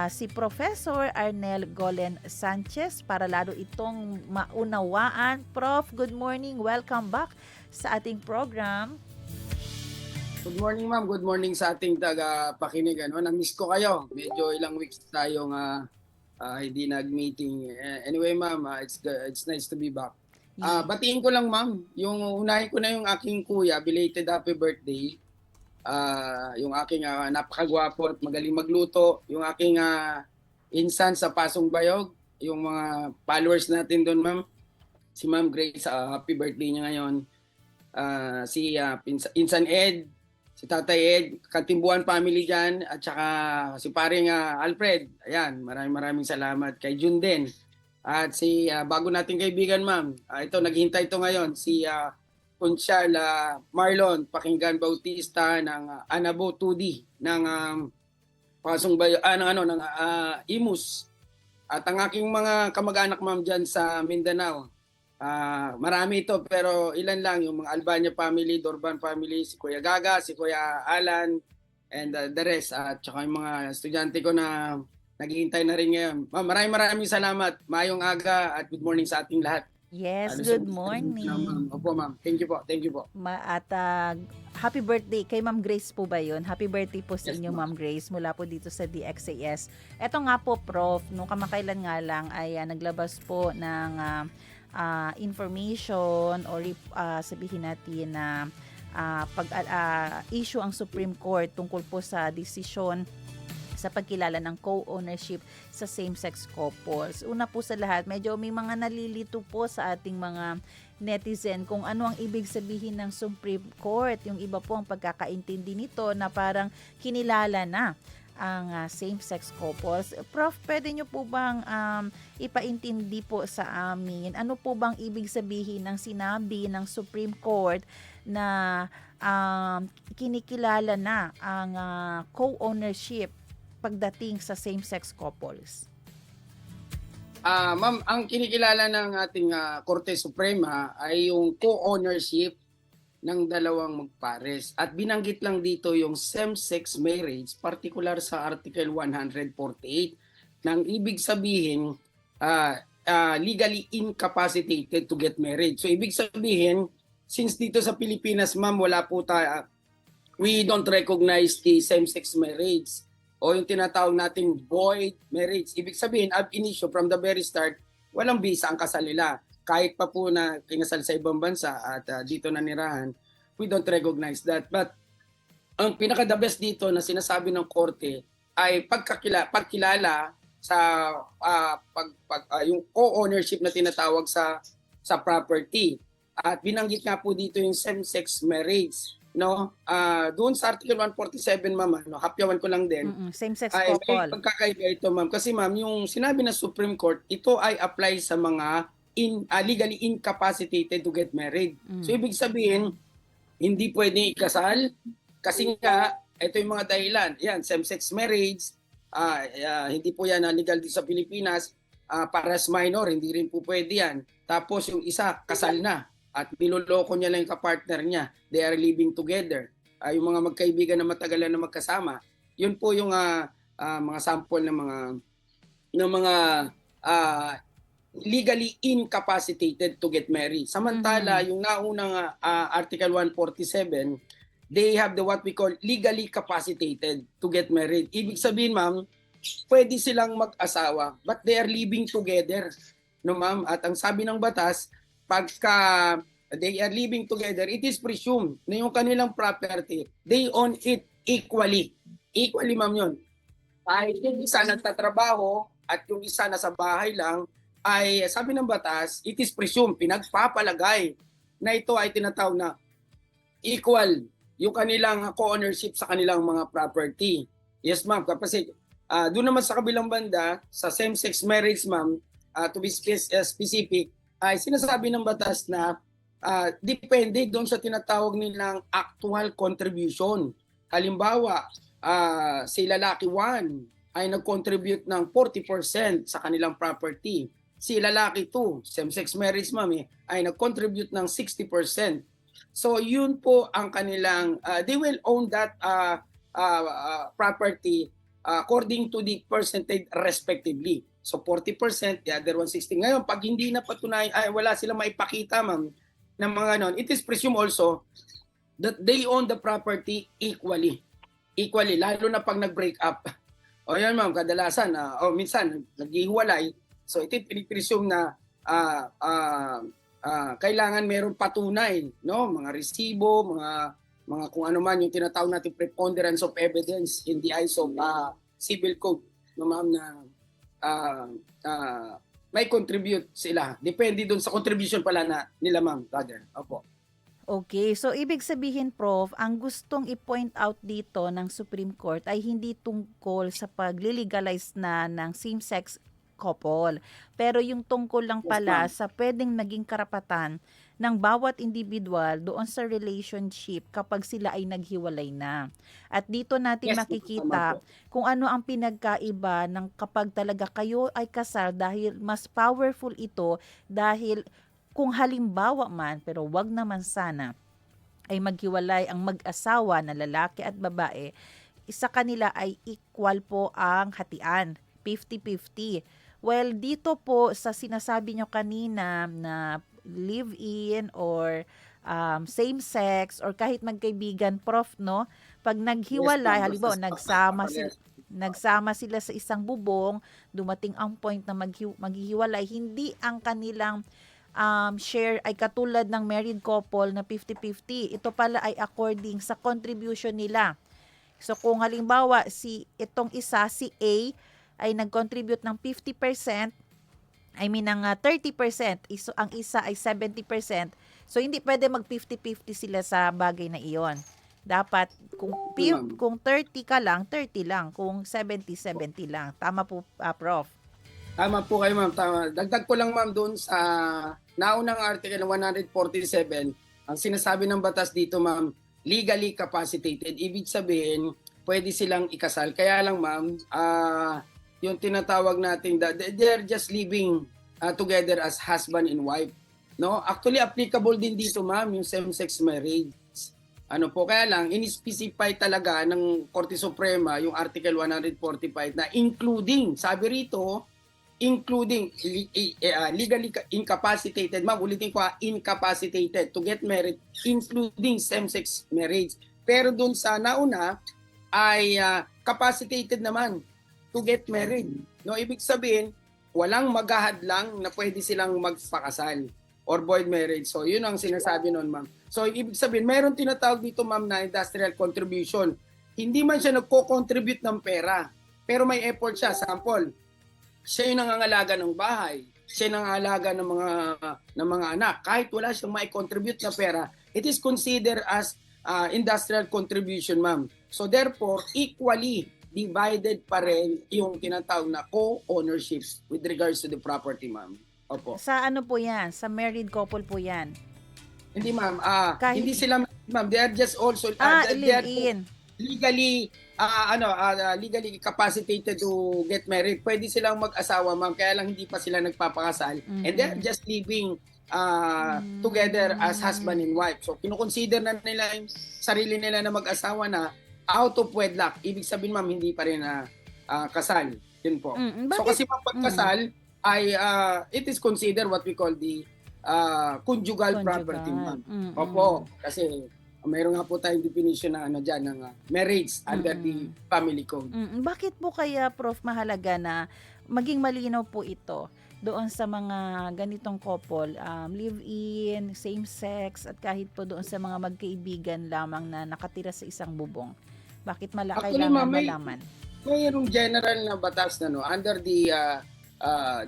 si Professor Arnel Golen Sanchez para lalo itong maunawaan. Prof, good morning. Welcome back sa ating program. Good morning, ma'am. Good morning sa ating taga-pakinig. Na-miss ko kayo. Medyo ilang weeks tayong hindi nag-meeting. Anyway, ma'am, it's nice to be back. Batiin ko lang, ma'am. Unahin ko na yung aking kuya, belated happy birthday. Yung aking napakagwapo at magaling magluto. Yung aking insan sa Pasong Bayog. Yung mga followers natin doon, ma'am. Si Ma'am Grace, happy birthday niya ngayon. Si Insan Ed, si Tatay Ed, Katimbuan family dyan, at saka si paring Alfred. Ayan, maraming salamat. Kay Jun din. At si bago nating kaibigan, ma'am, ito, naghihintay ito ngayon, si Conchal Marlon Pakinggan Bautista ng Anabo 2D ng Pasong Bayo, ng Imus. At ang aking mga kamag-anak, ma'am, dyan sa Mindanao. Marami ito pero ilan lang, yung mga Albania family, Dorban family, si Kuya Gaga, si Kuya Alan, and the rest. At saka yung mga estudyante ko na naghihintay na rin ngayon. Ma'am, maraming salamat. Mayong aga at good morning sa ating lahat. Yes, good morning. Opo, ma'am. Thank you po. At happy birthday kay Ma'am Grace po ba yun? Happy birthday po sa inyo, Ma'am Grace, mula po dito sa DXAS. Eto nga po, Prof, nung kamakailan nga lang ay naglabas po ng information or sabihin natin na issue ang Supreme Court tungkol po sa desisyon sa pagkilala ng co-ownership sa same-sex couples. Una po sa lahat, medyo may mga nalilito po sa ating mga netizen kung ano ang ibig sabihin ng Supreme Court. Yung iba po ang pagkakaintindi nito na parang kinilala na ang same-sex couples. Prof, pwede nyo po bang ipaintindi po sa amin ano po bang ibig sabihin ng sinabi ng Supreme Court na kinikilala na ang co-ownership pagdating sa same-sex couples? Ma'am, ang kinikilala ng ating Korte Suprema ay yung co-ownership ng dalawang magpares. At binanggit lang dito yung same-sex marriage, particular sa Article 148, nang ibig sabihin legally incapacitated to get married. So ibig sabihin, since dito sa Pilipinas, ma'am, wala po tayo, we don't recognize the same-sex marriage o yung tinatawag nating void marriage. Ibig sabihin, ab initio, from the very start, walang visa ang kasal nila. Kahit pa po na kinasal sa ibang bansa at dito nanirahan, we don't recognize that. But ang pinaka-the best dito na sinasabi ng korte ay pagkilala sa yung co-ownership na tinatawag sa property. At binanggit nga po dito yung same-sex marriage. No, doon sa Article 147, ma'am, hapyawan ko lang din. Same-sex May couple. pagkakaiba ito, ma'am. Kasi ma'am, yung sinabi ng Supreme Court, ito ay apply sa mga legally incapacitated to get married. So ibig sabihin, hindi pwedeng ikasal kasi nga, ito yung mga dahilan. Yan, same-sex marriage, hindi po yan legal dito sa Pilipinas. Paras minor, hindi rin po pwede yan. Tapos yung isa, kasal na. At niloloko niya lang yung kapartner niya. They are living together. Yung mga magkaibigan na matagalan na magkasama. Yun po yung mga sample ng mga legally incapacitated to get married. Samantala, yung naunang Article 147, they have what we call legally capacitated to get married. Ibig sabihin, ma'am, pwede silang mag-asawa, but they are living together. No, ma'am? At ang sabi ng batas, pagka they are living together, it is presumed na yung kanilang property, they own it equally. Equally, ma'am, yun. Kahit yung isa nagtatrabaho at yung isa nasa bahay lang, ay sabi ng batas, it is presumed, pinagpapalagay na ito ay tinatawag na equal yung kanilang co-ownership sa kanilang mga property. Yes, ma'am. Kasi doon naman sa kabilang banda, sa same-sex marriage, ma'am, to be specific, ay sinasabi ng batas na depende doon sa tinatawag nilang actual contribution. Halimbawa, si lalaki 1 ay nag-contribute ng 40% sa kanilang property. Si lalaki 2, same-sex marriage, ma'am, ay nag-contribute ng 60%. So yun po ang kanilang, they will own that property according to the percentage respectively. So 40%, the other 160. Ngayon, pag hindi na patunay, ay wala silang maipakita, ma'am, ng mga non, it is presumed also that they own the property equally. Equally, lalo na pag nag-break up. O yan, ma'am, kadalasan, minsan, naghihiwalay. So ito pinipresume na kailangan meron patunay, no? Mga resibo, mga kung ano man yung tinatawag natin preponderance of evidence in the eyes of civil code, no, ma'am, na may contribute sila. Depende doon sa contribution pala nila, ma'am, brother. Opo. Okay, so ibig sabihin, Prof, ang gustong i-point out dito ng Supreme Court ay hindi tungkol sa pag-legalize na ng same-sex couple. Pero yung tungkol lang pala sa pwedeng naging karapatan ng bawat individual doon sa relationship kapag sila ay naghiwalay na. At dito natin makikita kung ano ang pinagkaiba ng kapag talaga kayo ay kasal dahil mas powerful ito dahil kung halimbawa man, pero wag naman sana, ay maghiwalay ang mag-asawa na lalaki at babae, sa kanila ay equal po ang hatian, 50-50. Well, dito po sa sinasabi nyo kanina na live-in or same-sex or kahit magkaibigan, Prof, no? Pag naghiwalay, halimbawa, nagsama sila sa isang bubong, dumating ang point na maghihiwalay, hindi ang kanilang share ay katulad ng married couple na 50-50. Ito pala ay according sa contribution nila. So kung halimbawa itong isa, si A, ay nag-contribute ng 50%, ng 30%, ang isa ay 70%. So hindi pwede mag 50-50 sila sa bagay na iyon. Dapat kung Ma'am. kung 30 ka lang, 30 lang. Kung 70, 70 lang. Tama po, Prof. Tama po kayo, ma'am. Tama. Dagdag ko lang, ma'am, doon sa naunang Article 147, ang sinasabi ng batas dito, ma'am, legally capacitated. Ibig sabihin, pwede silang ikasal. Kaya lang, ma'am, yung tinatawag natin, they're just living together as husband and wife. No? Actually, applicable din dito, ma'am, yung same-sex marriage. Ano po, kaya lang, in-specify talaga ng Korte Suprema yung Article 145 na including, sabi rito, including legally incapacitated, ma'am, ulitin ko incapacitated to get married, including same-sex marriage. Pero dun sa nauna ay capacitated naman to get married. No, ibig sabihin, walang maghahadlang na pwede silang magpakasal or void marriage. So, yun ang sinasabi nun, ma'am. So, ibig sabihin, meron tinatawag dito, ma'am, na industrial contribution. Hindi man siya nagko-contribute ng pera, pero may effort siya. Sample, siya yung nangangalaga ng bahay, siya yung nangangalaga ng mga anak. Kahit wala siyang mai-contribute na pera, it is considered as industrial contribution, ma'am. So, therefore, equally divided pa rin yung tinatawag na co-ownership with regards to the property, ma'am. Opo. Sa ano po yan? Sa married couple po yan? Hindi, ma'am. Kahit- Hindi sila, ma'am. They are just also they are live-in. legally legally capacitated to get married. Pwede silang mag-asawa, ma'am, kaya lang hindi pa sila nagpapakasal. And they are just living together as husband and wife. So kinukonsider na nila yung sarili nila na mag-asawa na out of wedlock. Ibig sabihin, ma'am, hindi pa rin kasal. Yun po. So kasi pagkasal ay it is considered what we call the conjugal property, ma'am. Opo, kasi mayroon nga po tayong definition na dyan ng marriage under the family code. Bakit po kaya, Prof, mahalaga na maging malinaw po ito doon sa mga ganitong couple, live-in, same-sex, at kahit po doon sa mga magkaibigan lamang na nakatira sa isang bubong? Bakit Actually, kailangan ma'am, malaman? Mayroong general na batas na under the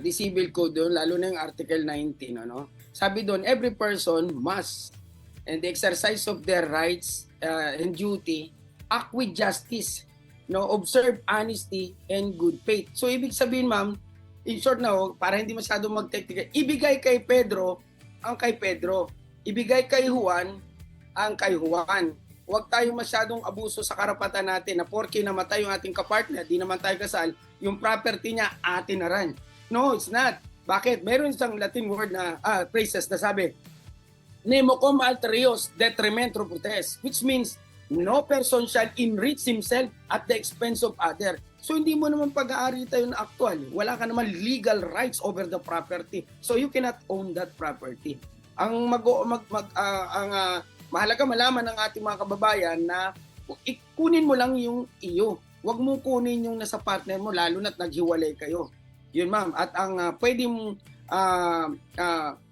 civil code doon, lalo na yung Article 19, ano? Sabi doon, every person must, and the exercise of their rights and duty, act with justice, observe honesty and good faith. So ibig sabihin, ma'am, in short na, para hindi masyado mag-technical, ibigay kay Pedro ang kay Pedro. Ibigay kay Juan ang kay Juan. Huwag tayong masyadong abuso sa karapatan natin na porke namatay yung ating kapartner, di naman tayo kasal, yung property niya atin na rin. No, it's not. Bakit? Meron isang Latin word na phrases na sabi, nemo cum alterios detrimento prutes, which means no person shall enrich himself at the expense of other. So hindi mo naman pag-aari tayo na actual. Wala ka naman legal rights over the property. So you cannot own that property. Ang mahalaga malaman ng ating mga kababayan na kunin mo lang yung iyo. Huwag mo kunin yung nasa partner mo, lalo na't naghiwalay kayo. Yun, ma'am. At ang pwede mong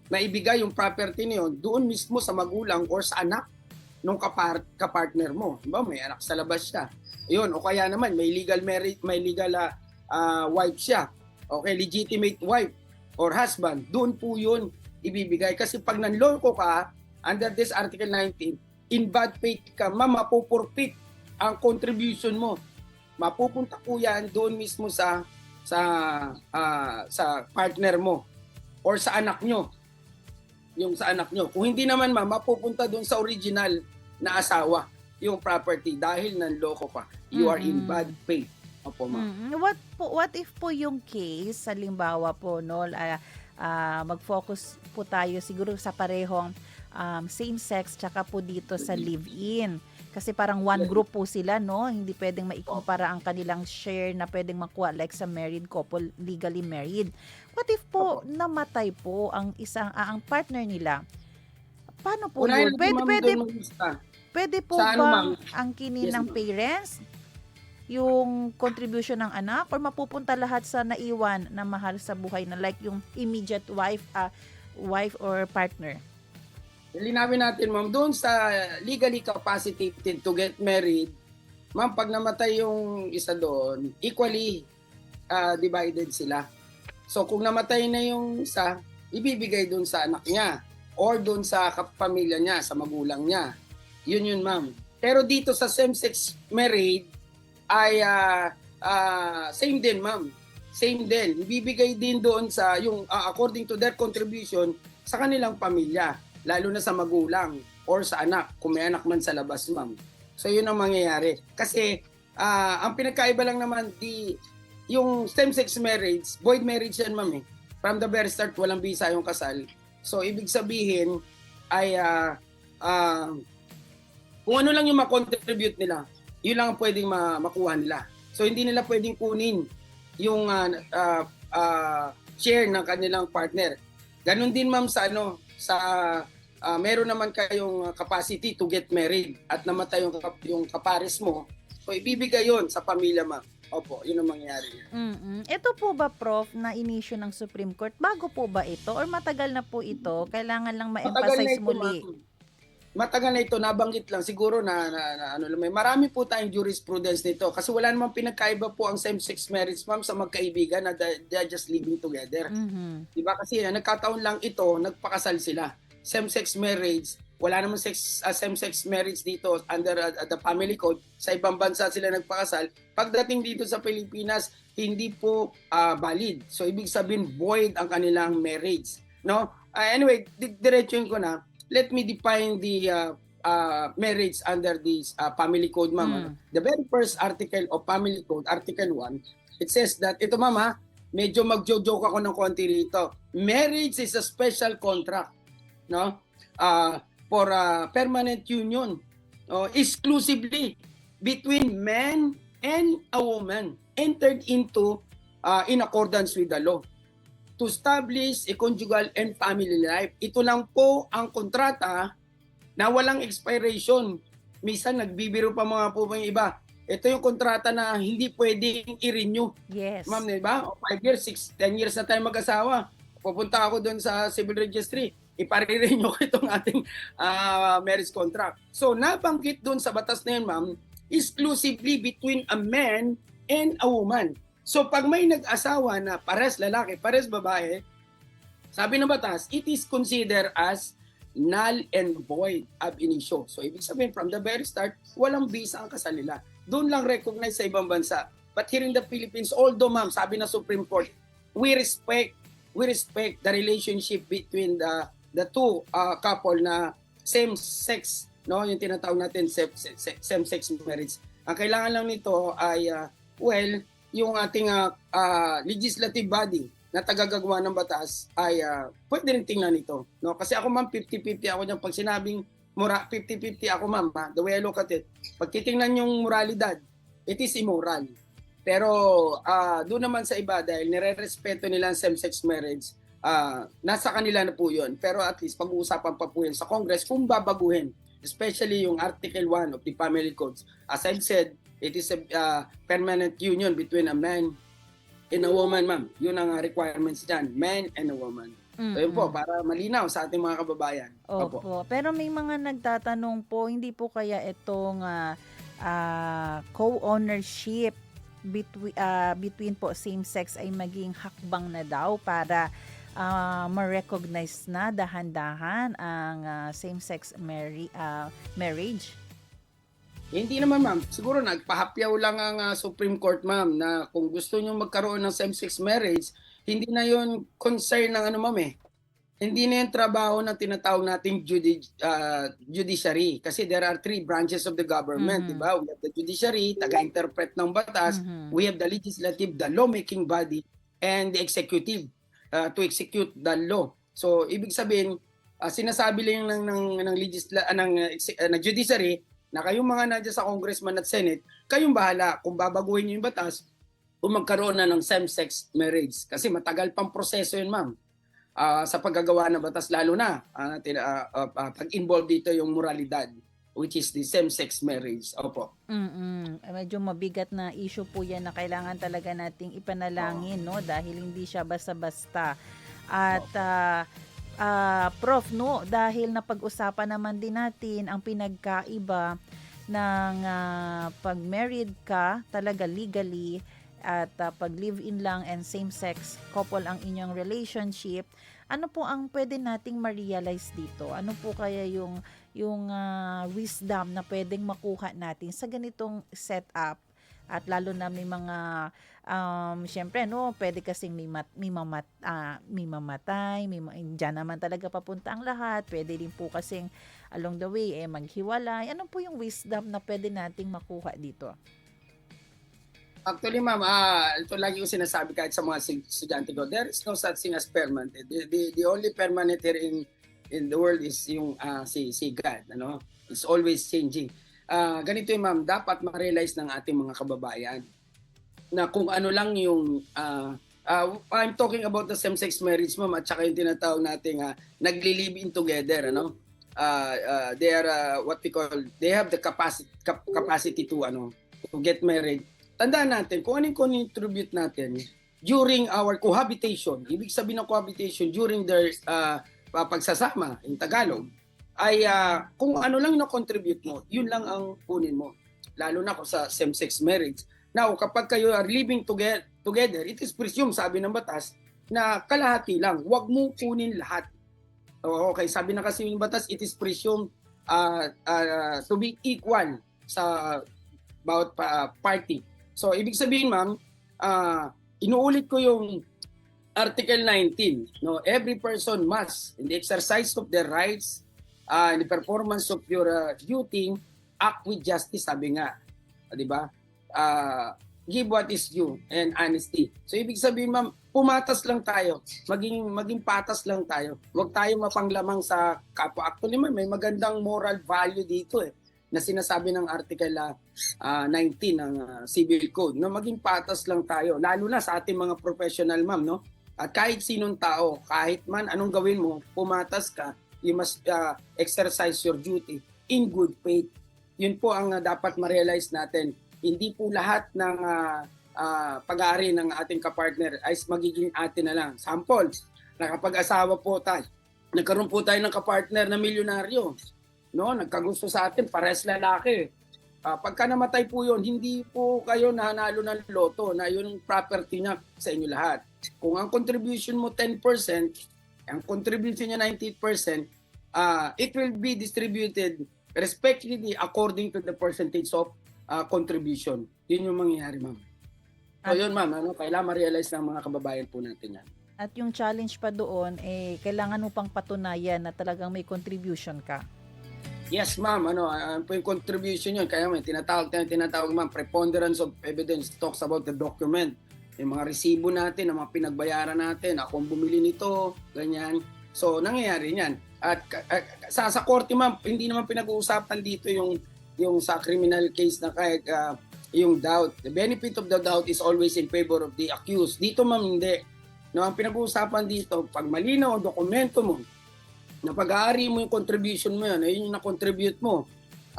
naibigay yung property niyo doon mismo sa magulang or sa anak nung kapartner mo. Diba? May anak sa labas siya. Yun. O kaya naman, may legal marriage, may legal wife siya. Okay, legitimate wife or husband. Doon po yun ibibigay. Kasi pag nanloko ka, under this Article 19, in bad faith ka, mapupurpit ang contribution mo. Mapupunta po yan doon mismo sa partner mo or sa anak nyo. Yung sa anak nyo. Kung hindi naman, mapupunta doon sa original na asawa yung property dahil nanloko ka. You are in bad faith. Opo, ma'am. What if po yung case, halimbawa po, mag-focus po tayo siguro sa parehong same-sex tsaka po dito sa live-in. Kasi parang one group po sila, no? Hindi pwedeng maikumpara ang kanilang share na pwedeng makuha like sa married couple, legally married. What if po namatay po ang ang partner nila? Paano po yun? Pwede po ba ang kinin ng parents? Yung contribution ng anak? Or mapupunta lahat sa naiwan na mahal sa buhay na like yung immediate wife or partner? Linawin natin, ma'am, doon sa legally capacitated to get married, ma'am, pag namatay yung isa doon, equally divided sila. So kung namatay na yung isa, ibibigay doon sa anak niya or doon sa kapamilya niya, sa magulang niya. Yun, ma'am. Pero dito sa same-sex marriage ay same din, ma'am. Same din. Ibibigay din doon sa yung according to their contribution sa kanilang pamilya, lalo na sa magulang or sa anak, kung may anak man sa labas, ma'am. So yun ang mangyayari. Kasi ang pinagkaiba lang naman yung same-sex marriage, void marriage yan, ma'am. From the very start, walang bisa yung kasal. So ibig sabihin ay kung ano lang yung makontribute nila, yun lang ang pwedeng makuha nila. So hindi nila pwedeng kunin yung share ng kanilang partner. Ganon din, ma'am, sa meron naman kayong capacity to get married at namatay yung kapares mo. So ibibigay yun sa pamilya, ma'am. Opo, yun ang mangyayari. Ito po ba, Prof, na inisyu ng Supreme Court? Bago po ba ito? Or matagal na po ito? Kailangan lang ma-emphasize muli. Matagal na ito, nabanggit lang. Siguro na marami po tayong jurisprudence nito. Kasi wala namang pinagkaiba po ang same-sex marriage, ma'am, sa magkaibigan na they're just living together. Diba? Kasi nagkataon lang ito, nagpakasal sila. Same-sex marriage, wala namang same-sex marriage dito under the family code. Sa ibang bansa sila nagpakasal. Pagdating dito sa Pilipinas, hindi po valid. So ibig sabihin void ang kanilang marriage, no? Anyway, diretsuhin ko na. Let me define the marriage under this family code, ma'am. The very first article of family code, article 1, it says that ito, ma'am, medyo magjo-joke ako ng konti rito. Marriage is a special contract, no? For a permanent union, exclusively between man and a woman entered into in accordance with the law to establish a conjugal and family life. Ito lang po ang kontrata na walang expiration. Minsan nagbibiro pa mga po yung iba. Ito yung kontrata na hindi pwedeng i-renew. Yes. Ma'am, diba? 5 years, 6, 10 years na tayo mag-asawa. Pupunta ako doon sa civil registry. Ipare-renew ko itong ating marriage contract. So, nabanggit doon sa batas na yun, ma'am, exclusively between a man and a woman. So, pag may nag-asawa na pares lalaki, pares babae, sabi ng batas, it is considered as null and void ab initio. So, ibig sabihin, from the very start, walang visa ang kasal nila. Doon lang recognize sa ibang bansa. But here in the Philippines, although, ma'am, sabi ng Supreme Court, we respect the relationship between the two couple na same sex, no, yung tinatawag natin same sex marriage. Ang kailangan lang nito ay yung ating legislative body na tagagagawa ng batas ay pwede rin tingnan ito, no? Kasi ako, ma'am, 50-50 ako diyan pag sinabing 50-50 ako, ma'am, the way I look at it. Pag titingnan yung moralidad, it is immoral. Pero doon naman sa iba, dahil nire-respeto nila ang same-sex marriage, nasa kanila na po yun. Pero at least pag-uusapan pa po yan sa Congress kung babaguhin. Especially yung Article 1 of the Family Codes. As I've said, it is a permanent union between a man and a woman, ma'am. Yun ang requirements dyan, man and a woman. So yun po, para malinaw sa ating mga kababayan. Opo. Pero may mga nagtatanong po, hindi po kaya itong co-ownership between po same-sex ay maging hakbang na daw para ma-recognize na dahan-dahan ang same-sex marriage? Hindi naman, ma'am. Siguro nagpahapyaw lang ang Supreme Court, ma'am, na kung gusto nyo magkaroon ng same-sex marriage, hindi na yon concern ng ma'am eh. Hindi na yung trabaho na tinatawag nating judiciary. Kasi there are 3 branches of the government, di ba? We have the judiciary, taga-interpret ng batas. We have the legislative, the lawmaking body, and the executive to execute the law. So, ibig sabihin, sinasabi lang ng judiciary na kayong mga nandiyan sa congressman at senate, kayong bahala kung babaguhin nyo yung batas kung magkaroon na ng same-sex marriage. Kasi matagal pang proseso yun, ma'am. Sa paggagawa ng batas, lalo na pag-involve dito yung moralidad, which is the same-sex marriage. Opo. Medyo mabigat na issue po yan na kailangan talaga nating ipanalangin, no? Dahil hindi siya basta-basta. At Prof, no, dahil napag-usapan naman din natin ang pinagkaiba ng pag married ka talaga legally at pag live-in lang and same-sex couple ang inyong relationship, Ano po ang pwede nating ma-realize dito? Ano po kaya yung wisdom na pwedeng makuha natin sa ganitong setup? At lalo na may mga syempre no, pwede kasing may mamatay, diyan naman talaga papunta ang lahat. Pwede din po kasing along the way maghiwalay. Ano po yung wisdom na pwede nating makuha dito? Actually, ma'am, ito lagi ko sinasabi kahit sa mga estudyante ko, there is no such thing as permanent. The only permanent here in the world is yung si God, ano? It's always changing. Ganito yung ma'am, dapat ma-realize ng ating mga kababayan na kung ano lang yung I'm talking about the same-sex marriage, ma'am, at saka yung tinatawag nating nagli-live-in together, ano? They are what we call, they have the capacity to get married. Tandaan natin kung anong contribute natin during our cohabitation. Ibig sabihin ng cohabitation during their pagsasama in Tagalog ay kung ano lang na-contribute mo, yun lang ang kunin mo. Lalo na kung sa same-sex marriage. Now, kapag kayo are living together, it is presumed, sabi ng batas, na kalahati lang. Huwag mo kunin lahat. Okay, sabi na kasi yung batas, it is presumed to be equal sa bawat party. So, ibig sabihin, ma'am, inuulit ko yung Article 19. No? Every person must, in the exercise of their rights, in the performance of your duty, act with justice, sabi nga. Di ba? Give what is due and honesty. So, ibig sabihin, ma'am, pumatas lang tayo. Maging patas lang tayo. Huwag tayo mapanglamang sa kapwa. Actually, ma'am, may magandang moral value dito na sinasabi ng Article 19 ng Civil Code, na maging patas lang tayo, lalo na sa ating mga professional, ma'am, no? At kahit sinong tao, kahit man anong gawin mo, pumatas ka, you must exercise your duty in good faith. Yun po ang dapat ma-realize natin. Hindi po lahat ng pag-aari ng ating kapartner ay magiging atin na lang. Sample, nakapag-asawa po tayo, nagkaroon po tayo ng kapartner na milyonaryo. No, nagkagusto sa atin, pares lalaki. Pagka namatay po yun, hindi po kayo nanalo ng loto na yun property niya sa inyo lahat. Kung ang contribution mo 10%, ang contribution niya 90%, it will be distributed respectively according to the percentage of contribution. Yun yung mangyayari, ma'am. So yun, ma'am, kailangan ma-realize ng mga kababayan po natin yan. At yung challenge pa doon, kailangan mo pang patunayan na talagang may contribution ka. Yes, ma'am. Po yung contribution yun. Kaya may tinatawag, ma'am, preponderance of evidence talks about the document. Yung mga resibo natin, ang mga pinagbayaran natin, akong bumili nito, ganyan. So, nangyayari yan. At sa korte, ma'am, hindi naman pinag-uusapan dito yung sa criminal case na kahit yung doubt. The benefit of the doubt is always in favor of the accused. Dito, ma'am, hindi. No, ang pinag-uusapan dito, pag malinaw ang dokumento mo, na pag-aari mo yung contribution mo yan, ayun yung na-contribute mo.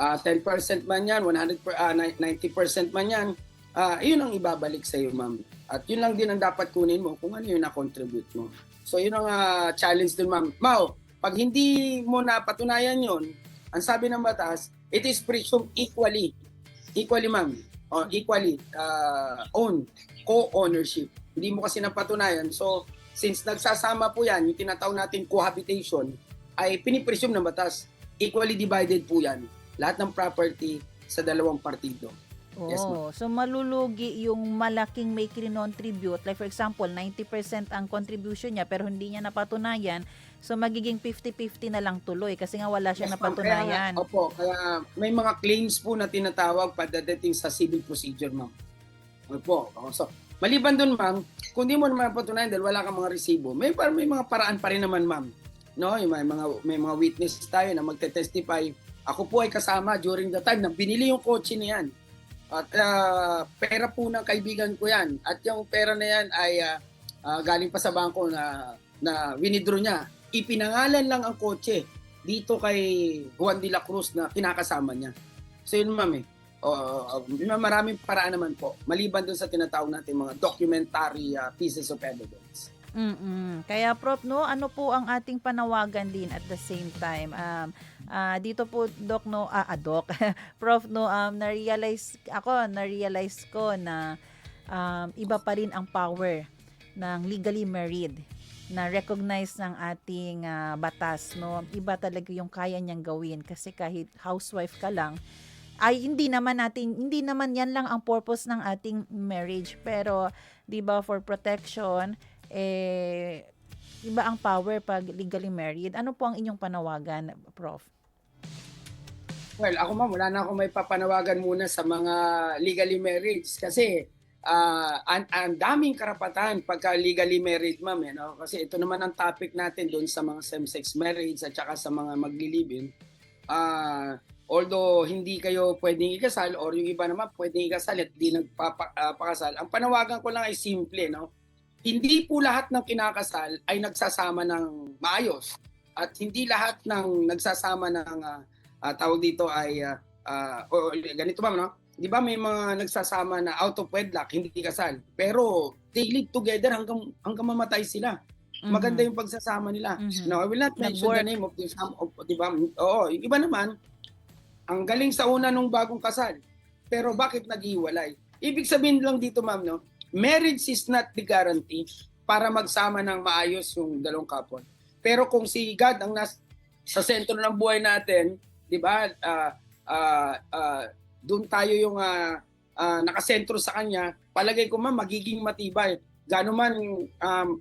10% man yan, 90% man yan, yun ang ibabalik sa iyo, ma'am. At yun lang din ang dapat kunin mo kung ano yung na-contribute mo. So yun ang challenge din, ma'am. Mau, pag hindi mo napatunayan yun, ang sabi ng batas, it is presumed equally. Equally, ma'am. Equally own, co-ownership. Hindi mo kasi napatunayan. So, since nagsasama po yan, yung tinatawag natin cohabitation, ay pinipresume ng batas. Equally divided po yan. Lahat ng property sa dalawang partido. Yes, ma'am. So malulugi yung malaking may kinontribute. Like for example, 90% ang contribution niya pero hindi niya napatunayan. So magiging 50-50 na lang tuloy kasi nga wala siyang napatunayan. Kaya may mga claims po na tinatawag pagdating sa civil procedure, ma'am. Opo. So, maliban doon, ma'am, kung di mo naman napatunayan dahil wala kang mga resibo, may mga paraan pa rin naman, ma'am. No, may mga witness tayo na magte-testify. Ako po ay kasama during the time na binili yung kotse niyan. At pera po ng kaibigan ko yan. At yung pera na yan ay galing pa sa bangko na winidraw niya. Ipinangalan lang ang kotse dito kay Juan de la Cruz na kinakasama niya. So yun, ma'am, maraming paraan naman po. Maliban dun sa tinatawag natin mga documentary pieces of evidence. Kaya Prof, no, ano po ang ating panawagan din at the same time? Dito po Doc, no, Doc, Prof, no, na-realize ko na iba pa rin ang power ng legally married na recognize ng ating batas, no? Iba talaga yung kaya niyang gawin kasi kahit housewife ka lang, ay hindi naman yan lang ang purpose ng ating marriage, pero 'di ba, for protection, iba ang power pag legally married. Ano po ang inyong panawagan, Prof? Well, ako ma'am, wala na akong may papanawagan muna sa mga legally married kasi ang daming karapatan pagka legally married, ma'am. No? Kasi ito naman ang topic natin doon sa mga same-sex marriage at saka sa mga magli-live-in. Although hindi kayo pwedeng ikasal or yung iba naman pwedeng ikasal at di nagpapakasal, ang panawagan ko lang ay simple. No? Hindi po lahat ng kinakasal ay nagsasama ng maayos. At hindi lahat ng nagsasama ng tawag dito ay ganito ba, no? Di ba may mga nagsasama na out of wedlock, hindi kasal. Pero they live together hanggang mamatay sila. Maganda yung pagsasama nila. No, I will not mention the name of this, di ba? Oo, yung iba naman, ang galing sa una nung bagong kasal. Pero bakit naghiwalay? Ibig sabihin lang dito, ma'am, no? Marriage is not the guarantee para magsama ng maayos yung dalawang couple. Pero kung si God ang sa sentro ng buhay natin, 'di ba? Doon tayo yung nakasentro sa kanya. Palagay ko ma'am magiging matibay. Gaano man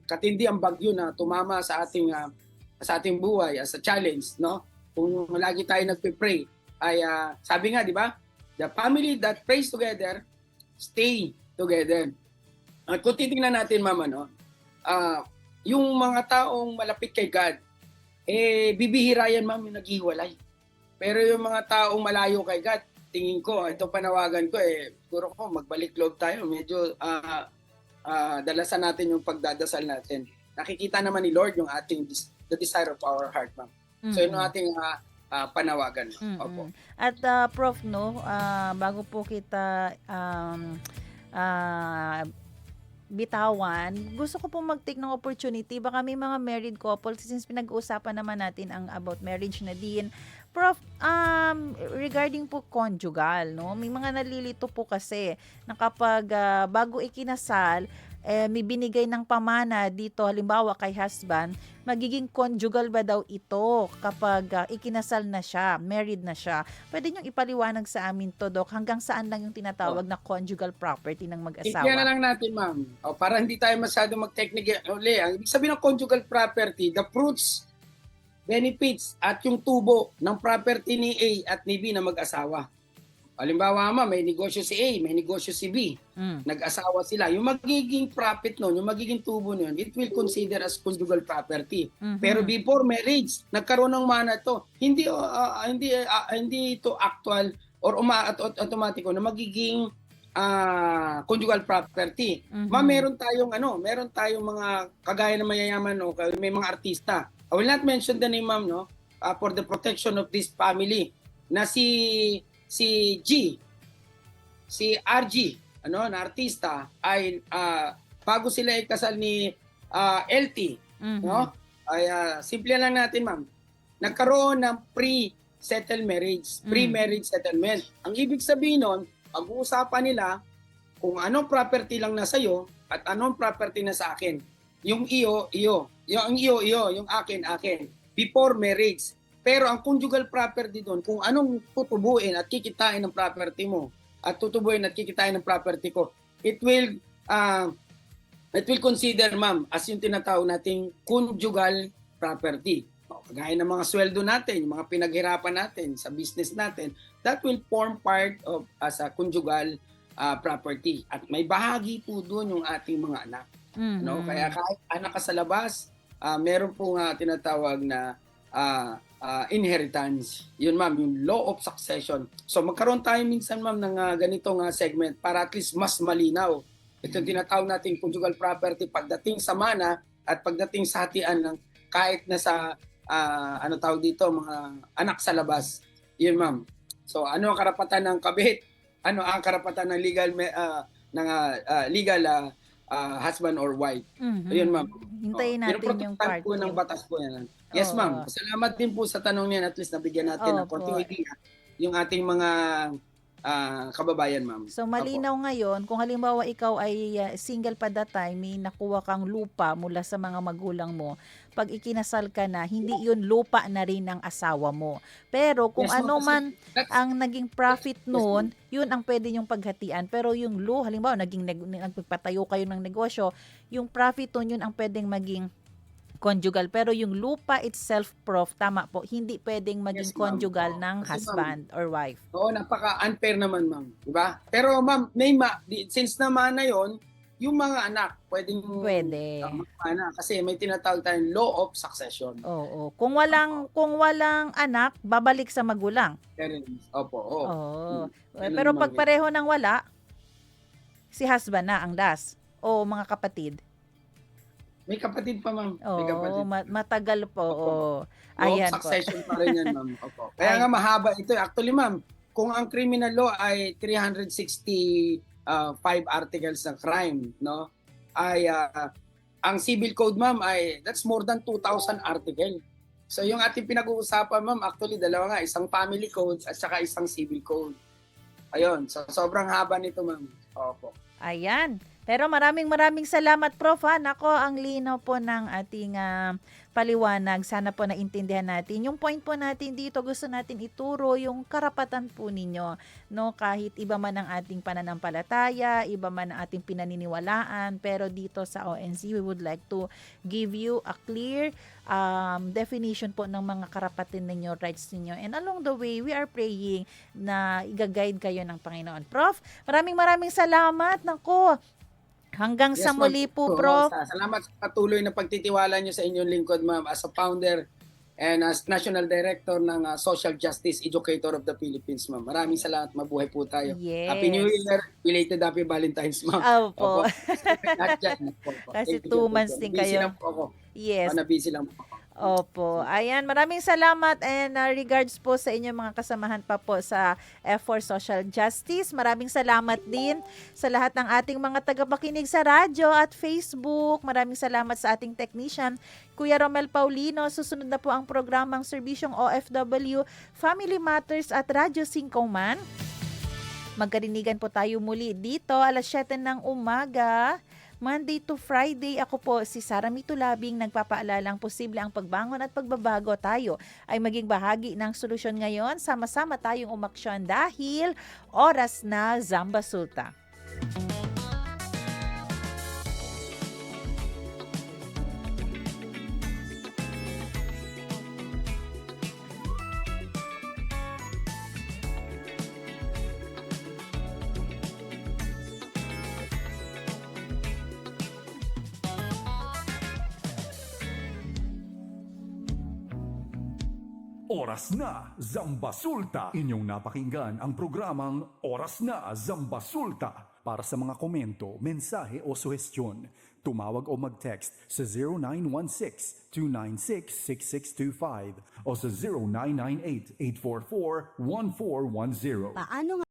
katindi ang bagyo na tumama sa ating buhay as a challenge, no? Kung lagi tayo nagpe-pray ay sabi nga, 'di ba? The family that prays together stay together. At kung titingnan natin ma'am, no? Yung mga taong malapit kay God, bibihira yan ma'am yung naghiwalay. Pero yung mga taong malayo kay God, tingin ko, ito panawagan ko, siguro ko magbalik loob tayo. Medyo dalasan natin yung pagdadasal natin. Nakikita naman ni Lord yung the desire of our heart, ma'am. So yun ang ating panawagan. Opo. At Prof, no, bago po kita bitawan, gusto ko pong mag-take ng opportunity. Baka may mga married couples, since pinag-uusapan naman natin ang about marriage na din. Prof, regarding po conjugal, no? May mga nalilito po kasi na kapag bago ikinasal, may binigay ng pamana dito, halimbawa kay husband, magiging conjugal ba daw ito kapag ikinasal na siya, married na siya? Pwede niyong ipaliwanag sa amin to, Doc, hanggang saan lang yung tinatawag na conjugal property ng mag-asawa? Iyan na lang natin, ma'am. Para hindi tayo masyado mag-technique uli. Ang ibig sabihin ng conjugal property, the fruits, benefits, at yung tubo ng property ni A at ni B na mag-asawa. Halimbawa, may negosyo si A, may negosyo si B. Nag-asawa sila. Yung magiging profit nun, yung magiging tubo nun, it will consider as conjugal property. Pero before marriage, nagkaroon ng mana to. Hindi ito actual or automatiko na magiging conjugal property. Meron tayong mga kagaya ng mayayaman, no, may mga artista. I will not mention the name, ma'am, no, for the protection of this family, na si RG, na artista, ay bago sila ikasal ni LT, no? Ay simple lang natin, ma'am. Nagkaroon ng pre-settle marriage, pre-marriage settlement. Ang ibig sabihin nun, pag-uusapan nila kung anong property lang nasa iyo at anong property na sa akin. Yung iyo. Yung akin. Before marriage. Pero ang conjugal property doon, kung anong tutubuin at kikitain ng property mo at tutubuin at kikitain ng property ko, it will consider, ma'am, as yung tinatawag nating conjugal property. Kagaya ng mga sweldo natin, yung mga pinaghirapan natin sa business natin, that will form part of as a conjugal property. At may bahagi po doon yung ating mga anak. No? Kaya kahit anak ka sa labas, meron po nga tinatawag na inheritance. Yun, ma'am, yung law of succession. So magkaroon tayo minsan, ma'am, ng ganitong segment para at least mas malinaw. Ito yung tinatawag natin conjugal property pagdating sa mana at pagdating sa hatian ng kahit na sa tawag dito, mga anak sa labas. Yun, ma'am. So ano ang karapatan ng kabit? Ano ang karapatan ng legal husband or wife? Ayun, ma'am. Hintayin natin yung part po ng batas po yan. Yes, ma'am. Salamat din po sa tanong niyan. At least nabigyan natin ng konting idea yung ating mga kababayan, ma'am. So malinaw ngayon, kung halimbawa ikaw ay single pa that time, may nakuha kang lupa mula sa mga magulang mo, pag ikinasal ka na, hindi yun lupa na rin ng asawa mo. Pero kung Yes, ma'am, ano kasi man that's- ang naging profit Yes, noon, yun ang pwede yung paghatian. Pero yung halimbawa, nagpatayo kayo ng negosyo, yung profit nun, yun ang pwedeng maging conjugal. Pero yung lupa itself, Prof, tama po, hindi pwedeng maging Yes, ma'am. conjugal Oo. ng Kasi, ma'am, husband or wife. Oo, napaka-unfair naman, ma'am. Diba? Pero, ma'am, since naman na yon, yung mga anak, pwedeng Pwede. anak. Kasi may tinatawag tayong law of succession. Oo. Kung walang anak, babalik sa magulang. Opo, oo. Oo. Ganun Pero naman pag pareho nang wala, si husband na ang last. O mga kapatid. May kapatid pa, ma'am. May kapatid. Oo, matagal po. Oo. Law of Ayan po. succession pa rin yan, ma'am. Opo. Kaya Ay. nga mahaba ito. Actually, ma'am, kung ang criminal law ay 365 articles ng crime, no? Ay ang civil code, ma'am, ay that's more than 2,000 article. So yung ating pinag-uusapan, ma'am, actually dalawa nga, isang family code at saka isang civil code. Ayun, so sobrang haba nito, ma'am. Opo. Ayan. Pero maraming salamat, Prof. Nako, ang linaw po ng ating paliwanag. Sana po naintindihan natin. Yung point po natin dito, gusto natin ituro yung karapatan po ninyo. No? Kahit iba man ang ating pananampalataya, iba man ang ating pinaniniwalaan, pero dito sa ONC, we would like to give you a clear definition po ng mga karapatan ninyo, rights ninyo. And along the way, we are praying na i-guide kayo ng Panginoon. Prof, maraming salamat. Nako, hanggang sa Yes, ma'am. muli po, Oo, Prof. Salamat sa patuloy na pagtitiwala niyo sa inyong lingkod, ma'am, as a founder and as National Director ng Social Justice Educator of the Philippines, ma'am. Maraming salamat. Mabuhay po tayo. Yes. Happy New Year. Belated Happy Valentine's, ma'am. Opo. Lahat dyan. Opo. Kasi Thank you 2 po. months din Busy kayo. lang po ako. Yes. Busy lang po ako. Opo. Ayan, maraming salamat and regards po sa inyong mga kasamahan pa po sa F4 Social Justice. Maraming salamat din sa lahat ng ating mga tagapakinig sa radyo at Facebook. Maraming salamat sa ating technician, Kuya Romel Paulino. Susunod na po ang programang Serbisyong OFW, Family Matters at Radyo 5 Man. Magkarinigan po tayo muli dito alas 7 ng umaga. Monday to Friday, ako po si Sara Mitulabing nagpapaalalang posible ang pagbangon at pagbabago tayo ay maging bahagi ng solusyon ngayon. Sama-sama tayong umaksyon dahil oras na Zamba Sulta. Oras na, Zambasulta! Inyong napakinggan ang programang Oras na, Zambasulta. Para sa mga komento, mensahe o suhestyon, tumawag o mag-text sa 0916-296-6625 o sa 0998-844-1410. Paano